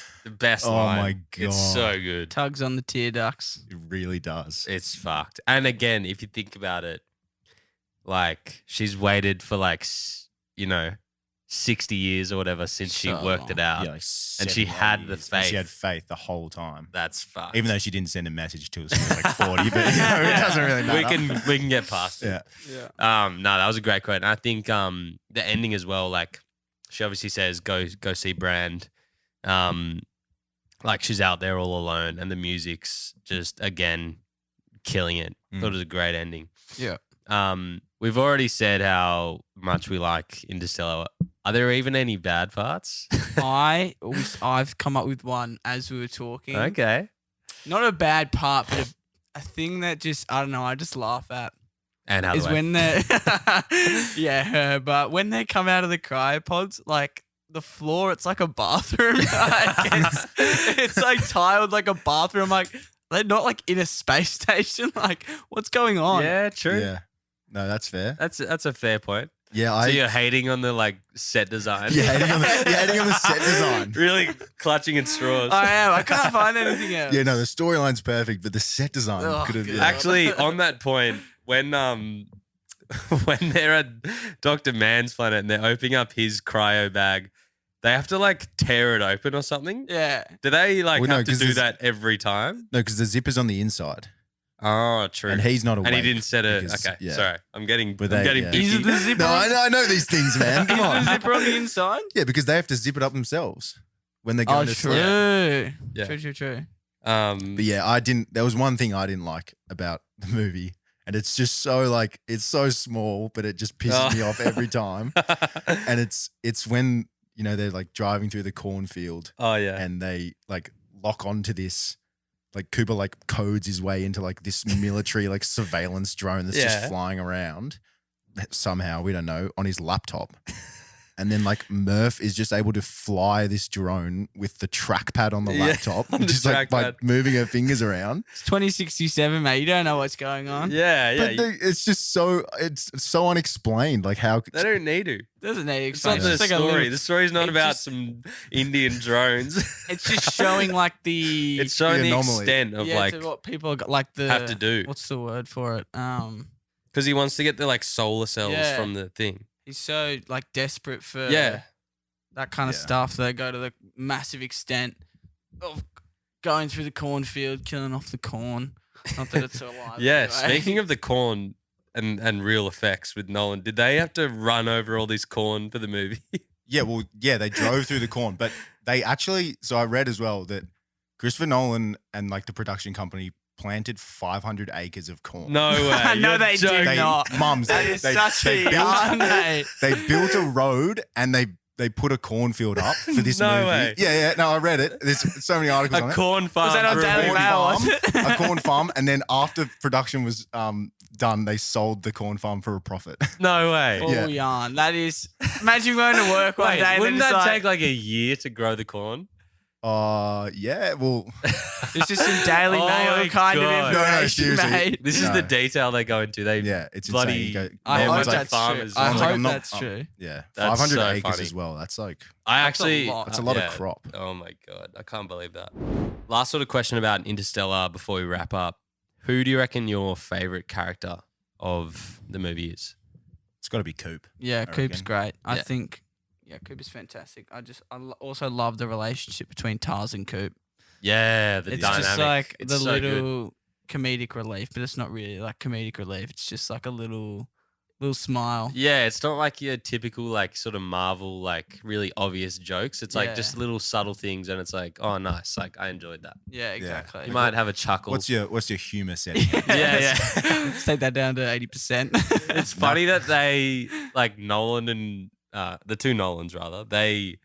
[SPEAKER 9] Oh,
[SPEAKER 6] line.
[SPEAKER 9] my
[SPEAKER 6] It's
[SPEAKER 9] God.
[SPEAKER 6] so good.
[SPEAKER 7] Tugs on the tear ducts.
[SPEAKER 9] It really does.
[SPEAKER 6] It's fucked. And again, if you think about it, like she's waited for like 60 years or whatever since she
[SPEAKER 7] So
[SPEAKER 6] worked it out.
[SPEAKER 9] Yeah, like
[SPEAKER 6] And she
[SPEAKER 9] 70
[SPEAKER 6] had the
[SPEAKER 9] years, and
[SPEAKER 6] faith.
[SPEAKER 9] She had faith the whole time.
[SPEAKER 6] That's fucked.
[SPEAKER 9] Even though she didn't send a message till she was like 40, but it doesn't really matter.
[SPEAKER 6] we can get past it.
[SPEAKER 9] Yeah.
[SPEAKER 6] No, that was a great quote. And I think the ending as well, like she obviously says go see Brand. Like she's out there all alone and the music's just again killing it. Thought it was a great ending.
[SPEAKER 7] Yeah.
[SPEAKER 6] We've already said how much we like Interstellar. Are there even any bad parts?
[SPEAKER 7] I've come up with one as we were talking.
[SPEAKER 6] Okay.
[SPEAKER 7] Not a bad part, but a thing that just I don't know. I just laugh at
[SPEAKER 6] And
[SPEAKER 7] is
[SPEAKER 6] Hathaway.
[SPEAKER 7] when they her, but when they come out of the cryopods, like the floor, it's like a bathroom. It's like tiled like a bathroom. Like they're not like in a space station. Like what's going on?
[SPEAKER 6] Yeah, true.
[SPEAKER 8] Yeah. No, that's fair.
[SPEAKER 6] That's a fair point.
[SPEAKER 8] Yeah,
[SPEAKER 6] So you're hating on the like set design.
[SPEAKER 8] you're hating on the set design.
[SPEAKER 6] Really clutching at straws.
[SPEAKER 7] I am. I can't find anything else.
[SPEAKER 8] Yeah, no, the storyline's perfect, but the set design
[SPEAKER 7] Oh,
[SPEAKER 8] could have.
[SPEAKER 7] God.
[SPEAKER 8] Yeah.
[SPEAKER 6] Actually, on that point, when they're at Dr. Mann's planet and they're opening up his cryo bag, they have to like tear it open or something.
[SPEAKER 7] Yeah.
[SPEAKER 6] Do they like
[SPEAKER 8] Well, no,
[SPEAKER 6] have to
[SPEAKER 8] 'cause
[SPEAKER 6] do
[SPEAKER 8] there's-
[SPEAKER 6] that every time?
[SPEAKER 8] No, because the zipper's on the inside,
[SPEAKER 6] Oh, true.
[SPEAKER 8] and he's not awake.
[SPEAKER 6] And he didn't set it.
[SPEAKER 8] because-
[SPEAKER 6] Okay,
[SPEAKER 8] yeah.
[SPEAKER 6] sorry. I'm getting
[SPEAKER 8] But they- yeah.
[SPEAKER 7] Is it
[SPEAKER 6] picky.
[SPEAKER 7] the zipper?
[SPEAKER 8] No, I know these things, man. Come
[SPEAKER 7] Is
[SPEAKER 8] on.
[SPEAKER 7] the zipper on the inside?
[SPEAKER 8] Yeah, because they have to zip it up themselves when they go
[SPEAKER 7] Oh,
[SPEAKER 8] into
[SPEAKER 7] true.
[SPEAKER 8] sleep.
[SPEAKER 6] Yeah.
[SPEAKER 7] True.
[SPEAKER 8] But yeah, there was one thing I didn't like about the movie, and it's just so like it's so small, but it just pisses me off every time. And it's when they're like driving through the cornfield
[SPEAKER 6] Oh yeah.
[SPEAKER 8] and they like lock onto this. Like Cooper like codes his way into like this military like surveillance drone that's
[SPEAKER 6] Yeah.
[SPEAKER 8] just flying around somehow, we don't know, on his laptop. And then like Murph is just able to fly this drone with the trackpad on the
[SPEAKER 6] Yeah,
[SPEAKER 8] laptop,
[SPEAKER 6] on the
[SPEAKER 8] just like by
[SPEAKER 6] trackpad.
[SPEAKER 8] moving her fingers around.
[SPEAKER 7] It's 2067, mate. You don't know what's going on.
[SPEAKER 6] Yeah, yeah.
[SPEAKER 8] But it's just so unexplained. Like how
[SPEAKER 6] They don't need to.
[SPEAKER 7] Doesn't need
[SPEAKER 6] It's not
[SPEAKER 7] explain.
[SPEAKER 6] the
[SPEAKER 7] It's like a
[SPEAKER 6] story.
[SPEAKER 7] little-
[SPEAKER 6] The story's not
[SPEAKER 7] it's
[SPEAKER 6] about
[SPEAKER 7] just-
[SPEAKER 6] some Indian drones.
[SPEAKER 7] It's just showing like the
[SPEAKER 6] It's showing the
[SPEAKER 8] anomaly.
[SPEAKER 6] extent of like
[SPEAKER 7] to what people got, like the
[SPEAKER 6] have to do.
[SPEAKER 7] What's the word for it?
[SPEAKER 6] because he wants to get the like solar cells
[SPEAKER 7] Yeah.
[SPEAKER 6] from the thing.
[SPEAKER 7] He's so like desperate for
[SPEAKER 6] Yeah.
[SPEAKER 7] that kind of
[SPEAKER 8] Yeah.
[SPEAKER 7] stuff. They go to the massive extent of going through the cornfield, killing off the corn. Not that it's alive.
[SPEAKER 6] Yeah.
[SPEAKER 7] anyway.
[SPEAKER 6] Speaking of the corn and real effects with Nolan, did they have to run over all this corn for the movie?
[SPEAKER 9] Yeah, well, yeah, they drove through the corn, but they actually. So I read as well that Christopher Nolan and like the production company planted 500 acres of corn.
[SPEAKER 6] No way.
[SPEAKER 7] No,
[SPEAKER 6] You're
[SPEAKER 7] they did
[SPEAKER 6] joking.
[SPEAKER 7] not.
[SPEAKER 9] Mums,
[SPEAKER 7] That is such a yarn, mate.
[SPEAKER 9] they built a road and they put a cornfield up for this
[SPEAKER 6] No
[SPEAKER 9] movie.
[SPEAKER 6] way.
[SPEAKER 9] Yeah. No, I read it. There's so many articles on
[SPEAKER 6] A
[SPEAKER 9] it.
[SPEAKER 6] corn farm.
[SPEAKER 7] Was that on
[SPEAKER 6] for a
[SPEAKER 7] Daily
[SPEAKER 6] corn
[SPEAKER 7] Mail?
[SPEAKER 6] farm.
[SPEAKER 7] Was it?
[SPEAKER 9] A corn farm, and then after production was done, they sold the corn farm for a profit.
[SPEAKER 6] No way.
[SPEAKER 7] All
[SPEAKER 9] Yeah.
[SPEAKER 7] yarn. That is. Imagine going to work one
[SPEAKER 6] Wait,
[SPEAKER 7] day and
[SPEAKER 6] wouldn't
[SPEAKER 7] then
[SPEAKER 6] that
[SPEAKER 7] it's
[SPEAKER 6] take like a year to grow the corn?
[SPEAKER 9] Yeah, well,
[SPEAKER 7] It's just some Daily
[SPEAKER 6] Oh
[SPEAKER 7] Mail
[SPEAKER 6] my
[SPEAKER 7] kind
[SPEAKER 6] God.
[SPEAKER 7] of
[SPEAKER 6] No,
[SPEAKER 9] no,
[SPEAKER 7] information,
[SPEAKER 9] seriously.
[SPEAKER 7] mate.
[SPEAKER 6] This is
[SPEAKER 9] No.
[SPEAKER 6] the detail they go into. They
[SPEAKER 9] yeah, it's
[SPEAKER 6] bloody.
[SPEAKER 9] insane. You go-
[SPEAKER 7] I
[SPEAKER 6] no
[SPEAKER 7] hope
[SPEAKER 6] one's like
[SPEAKER 7] that's true.
[SPEAKER 6] farmers.
[SPEAKER 7] I
[SPEAKER 9] Someone's like,
[SPEAKER 7] hope
[SPEAKER 9] I'm not-
[SPEAKER 7] that's true.
[SPEAKER 9] Yeah,
[SPEAKER 6] That's
[SPEAKER 9] 500
[SPEAKER 6] so
[SPEAKER 9] acres
[SPEAKER 6] funny.
[SPEAKER 9] as well. That's like
[SPEAKER 6] I
[SPEAKER 7] That's a
[SPEAKER 6] actually.
[SPEAKER 7] lot.
[SPEAKER 9] that's a lot
[SPEAKER 6] yeah.
[SPEAKER 9] of crop.
[SPEAKER 6] Oh my God. I can't believe that. Last sort of question about Interstellar before we wrap up. Who do you reckon your favorite character of the movie is?
[SPEAKER 9] It's got to be Coop.
[SPEAKER 7] Yeah,
[SPEAKER 9] I
[SPEAKER 7] Coop's
[SPEAKER 9] reckon.
[SPEAKER 7] great. I
[SPEAKER 6] Yeah.
[SPEAKER 7] think. Yeah, Coop is fantastic. Also love the relationship between Tars and Coop.
[SPEAKER 6] Yeah, the
[SPEAKER 7] It's
[SPEAKER 6] dynamic.
[SPEAKER 7] just like
[SPEAKER 6] It's
[SPEAKER 7] the
[SPEAKER 6] so good.
[SPEAKER 7] little comedic relief, but it's not really like comedic relief. It's just like a little smile.
[SPEAKER 6] Yeah, it's not like your typical like sort of Marvel like really obvious jokes. It's like
[SPEAKER 7] Yeah.
[SPEAKER 6] just little subtle things, and it's like, oh, nice. Like I enjoyed that.
[SPEAKER 7] Yeah, exactly.
[SPEAKER 6] You might have a chuckle.
[SPEAKER 9] What's your humor setting?
[SPEAKER 6] Yeah.
[SPEAKER 7] Let's take that down to 80%.
[SPEAKER 6] It's funny that they like Nolan and the two Nolans rather, they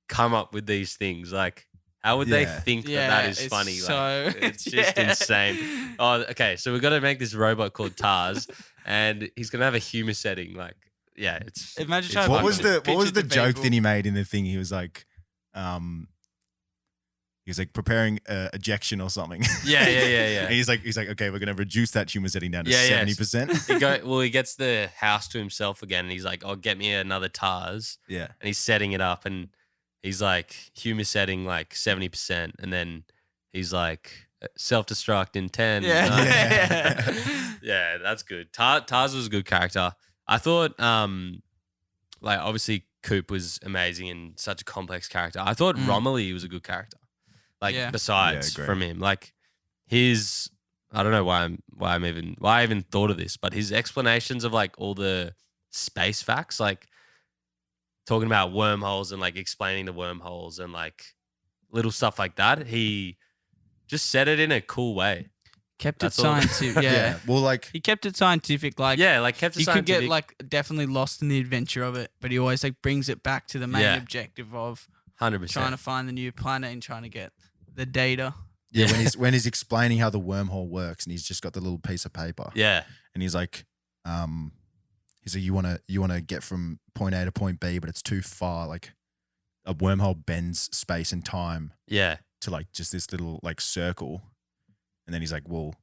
[SPEAKER 6] come up with these things. Like, how would they
[SPEAKER 9] Yeah.
[SPEAKER 6] think
[SPEAKER 7] Yeah,
[SPEAKER 6] that is
[SPEAKER 7] it's
[SPEAKER 6] funny?
[SPEAKER 7] so-
[SPEAKER 6] Like, it's just
[SPEAKER 7] yeah.
[SPEAKER 6] insane. Oh, okay. So we've got to make this robot called Tars, and he's gonna have a humor setting. Like, yeah, it's.
[SPEAKER 7] Imagine
[SPEAKER 6] it's
[SPEAKER 7] trying to
[SPEAKER 9] What
[SPEAKER 6] fun.
[SPEAKER 9] was the
[SPEAKER 7] picture
[SPEAKER 9] joke
[SPEAKER 7] people.
[SPEAKER 9] that he made in the thing? He was like preparing ejection or something.
[SPEAKER 6] Yeah.
[SPEAKER 9] And he's like, okay, we're gonna reduce that humor setting down to
[SPEAKER 6] Yeah,
[SPEAKER 9] 70%.
[SPEAKER 6] He gets the house to himself again, and he's like, "Oh, get me another Tars,"
[SPEAKER 9] Yeah.
[SPEAKER 6] and he's setting it up, and he's like, humor setting like 70%, and then he's like, self-destruct in 10.
[SPEAKER 7] Yeah.
[SPEAKER 6] Yeah, that's good. Tars was a good character. I thought, like, obviously Coop was amazing and such a complex character. I thought Romilly was a good character. Like, besides from him, like his, I don't know why I even thought of this, but his explanations of like all the space facts, like talking about wormholes and like explaining the wormholes and like little stuff like that. He just said it in a cool way.
[SPEAKER 7] Kept it scientific. Yeah.
[SPEAKER 8] Well, like
[SPEAKER 7] he kept it scientific. Like
[SPEAKER 6] kept it
[SPEAKER 7] you
[SPEAKER 6] scientific.
[SPEAKER 7] could get like definitely lost in the adventure of it, but he always like brings it back to the main objective of
[SPEAKER 6] 100%
[SPEAKER 7] trying to find the new planet and trying to get the data.
[SPEAKER 8] Yeah, when he's explaining how the wormhole works, and he's just got the little piece of paper.
[SPEAKER 6] Yeah,
[SPEAKER 8] and he's like, you wanna get from point A to point B, but it's too far. Like a wormhole bends space and time.
[SPEAKER 6] Yeah,
[SPEAKER 8] to like just this little like circle, and then he's like, well,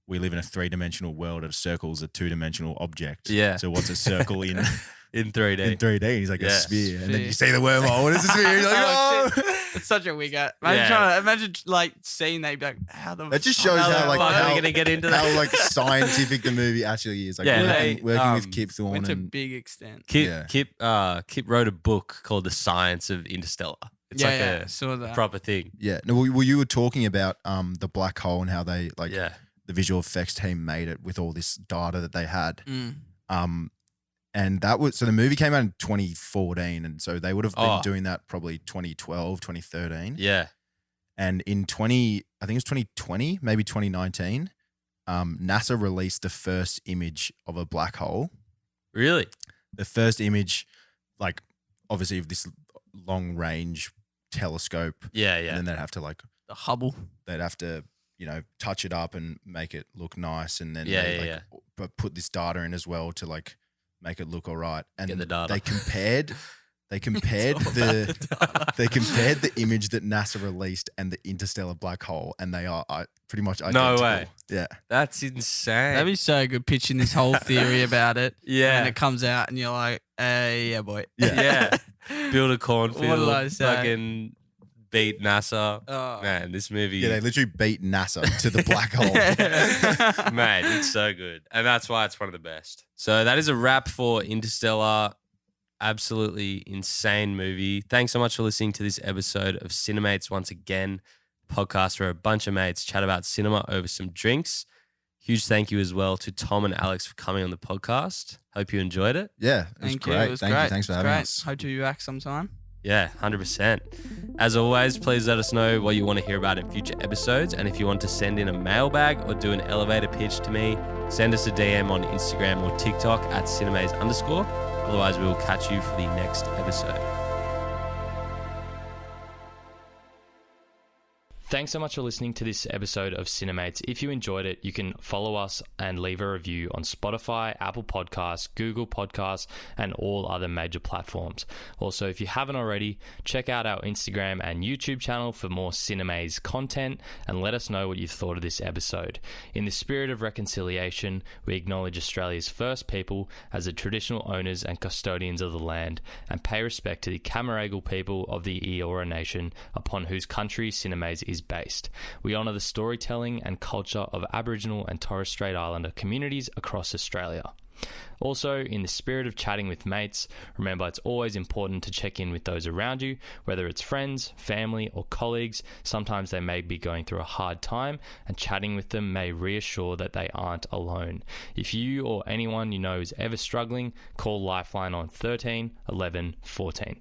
[SPEAKER 8] we live in a 3-dimensional world, and a circle is a 2-dimensional object.
[SPEAKER 6] Yeah.
[SPEAKER 8] So what's a circle in
[SPEAKER 6] 3D?
[SPEAKER 8] In 3D, he's like a sphere, and then you see the wormhole. What is a sphere? You're like, oh.
[SPEAKER 7] It's such a wig out. Imagine like seeing that, you'd be like, how the
[SPEAKER 8] that just shows how like
[SPEAKER 6] how we're gonna get into that.
[SPEAKER 8] How like scientific the movie actually is. Like working with Kip Thorne
[SPEAKER 7] went to a big extent.
[SPEAKER 6] Kip wrote a book called The Science of Interstellar. It's like a proper thing.
[SPEAKER 8] Yeah. No, well, you were talking about the black hole and how they like the visual effects team made it with all this data that they had. And that was, so the movie came out in 2014. And so they would have been doing that probably 2012, 2013.
[SPEAKER 6] Yeah.
[SPEAKER 8] And in I think it was 2020, maybe 2019, NASA released the first image of a black hole.
[SPEAKER 6] Really?
[SPEAKER 8] The first image, like obviously of this long range telescope.
[SPEAKER 6] Yeah.
[SPEAKER 8] And then they'd have to like
[SPEAKER 7] the Hubble.
[SPEAKER 8] They'd have to, touch it up and make it look nice. And then but put this data in as well to like make it look all right. And
[SPEAKER 6] get the data.
[SPEAKER 8] They compared the image that NASA released and the interstellar black hole, and they are pretty much identical.
[SPEAKER 6] No way.
[SPEAKER 8] Yeah.
[SPEAKER 6] That's insane.
[SPEAKER 7] That'd be so good pitching this whole theory about it.
[SPEAKER 6] Yeah.
[SPEAKER 7] And it comes out and you're like, yeah, boy.
[SPEAKER 6] Yeah. Build a cornfield.
[SPEAKER 7] What did I say?
[SPEAKER 6] Fucking beat NASA. Oh. Man, this movie.
[SPEAKER 8] Yeah, they literally beat NASA to the black hole.
[SPEAKER 6] Man, it's so good. And that's why it's one of the best. So that is a wrap for Interstellar. Absolutely insane movie. Thanks so much for listening to this episode of Cinemates once again. Podcast where a bunch of mates chat about cinema over some drinks. Huge thank you as well to Tom and Alex for coming on the podcast. Hope you enjoyed it.
[SPEAKER 8] Yeah, it was great. Thank you. Thanks for having us.
[SPEAKER 7] Hope to be back sometime.
[SPEAKER 6] Yeah, 100%. As always, please let us know what you want to hear about in future episodes. And if you want to send in a mailbag or do an elevator pitch to me, send us a DM on Instagram or TikTok at cinemaze_. Otherwise, we will catch you for the next episode. Thanks so much for listening to this episode of Cinemates. If you enjoyed it, you can follow us and leave a review on Spotify, Apple Podcasts, Google Podcasts, and all other major platforms. Also, if you haven't already, check out our Instagram and YouTube channel for more Cinemaze content and let us know what you thought of this episode. In the spirit of reconciliation, we acknowledge Australia's first people as the traditional owners and custodians of the land and pay respect to the Cammeraygal people of the Eora Nation upon whose country Cinemaze is based. We honour the storytelling and culture of Aboriginal and Torres Strait Islander communities across Australia. Also, in the spirit of chatting with mates, remember it's always important to check in with those around you, whether it's friends, family, or colleagues. Sometimes they may be going through a hard time, and chatting with them may reassure that they aren't alone. If you or anyone you know is ever struggling, call Lifeline on 13 11 14.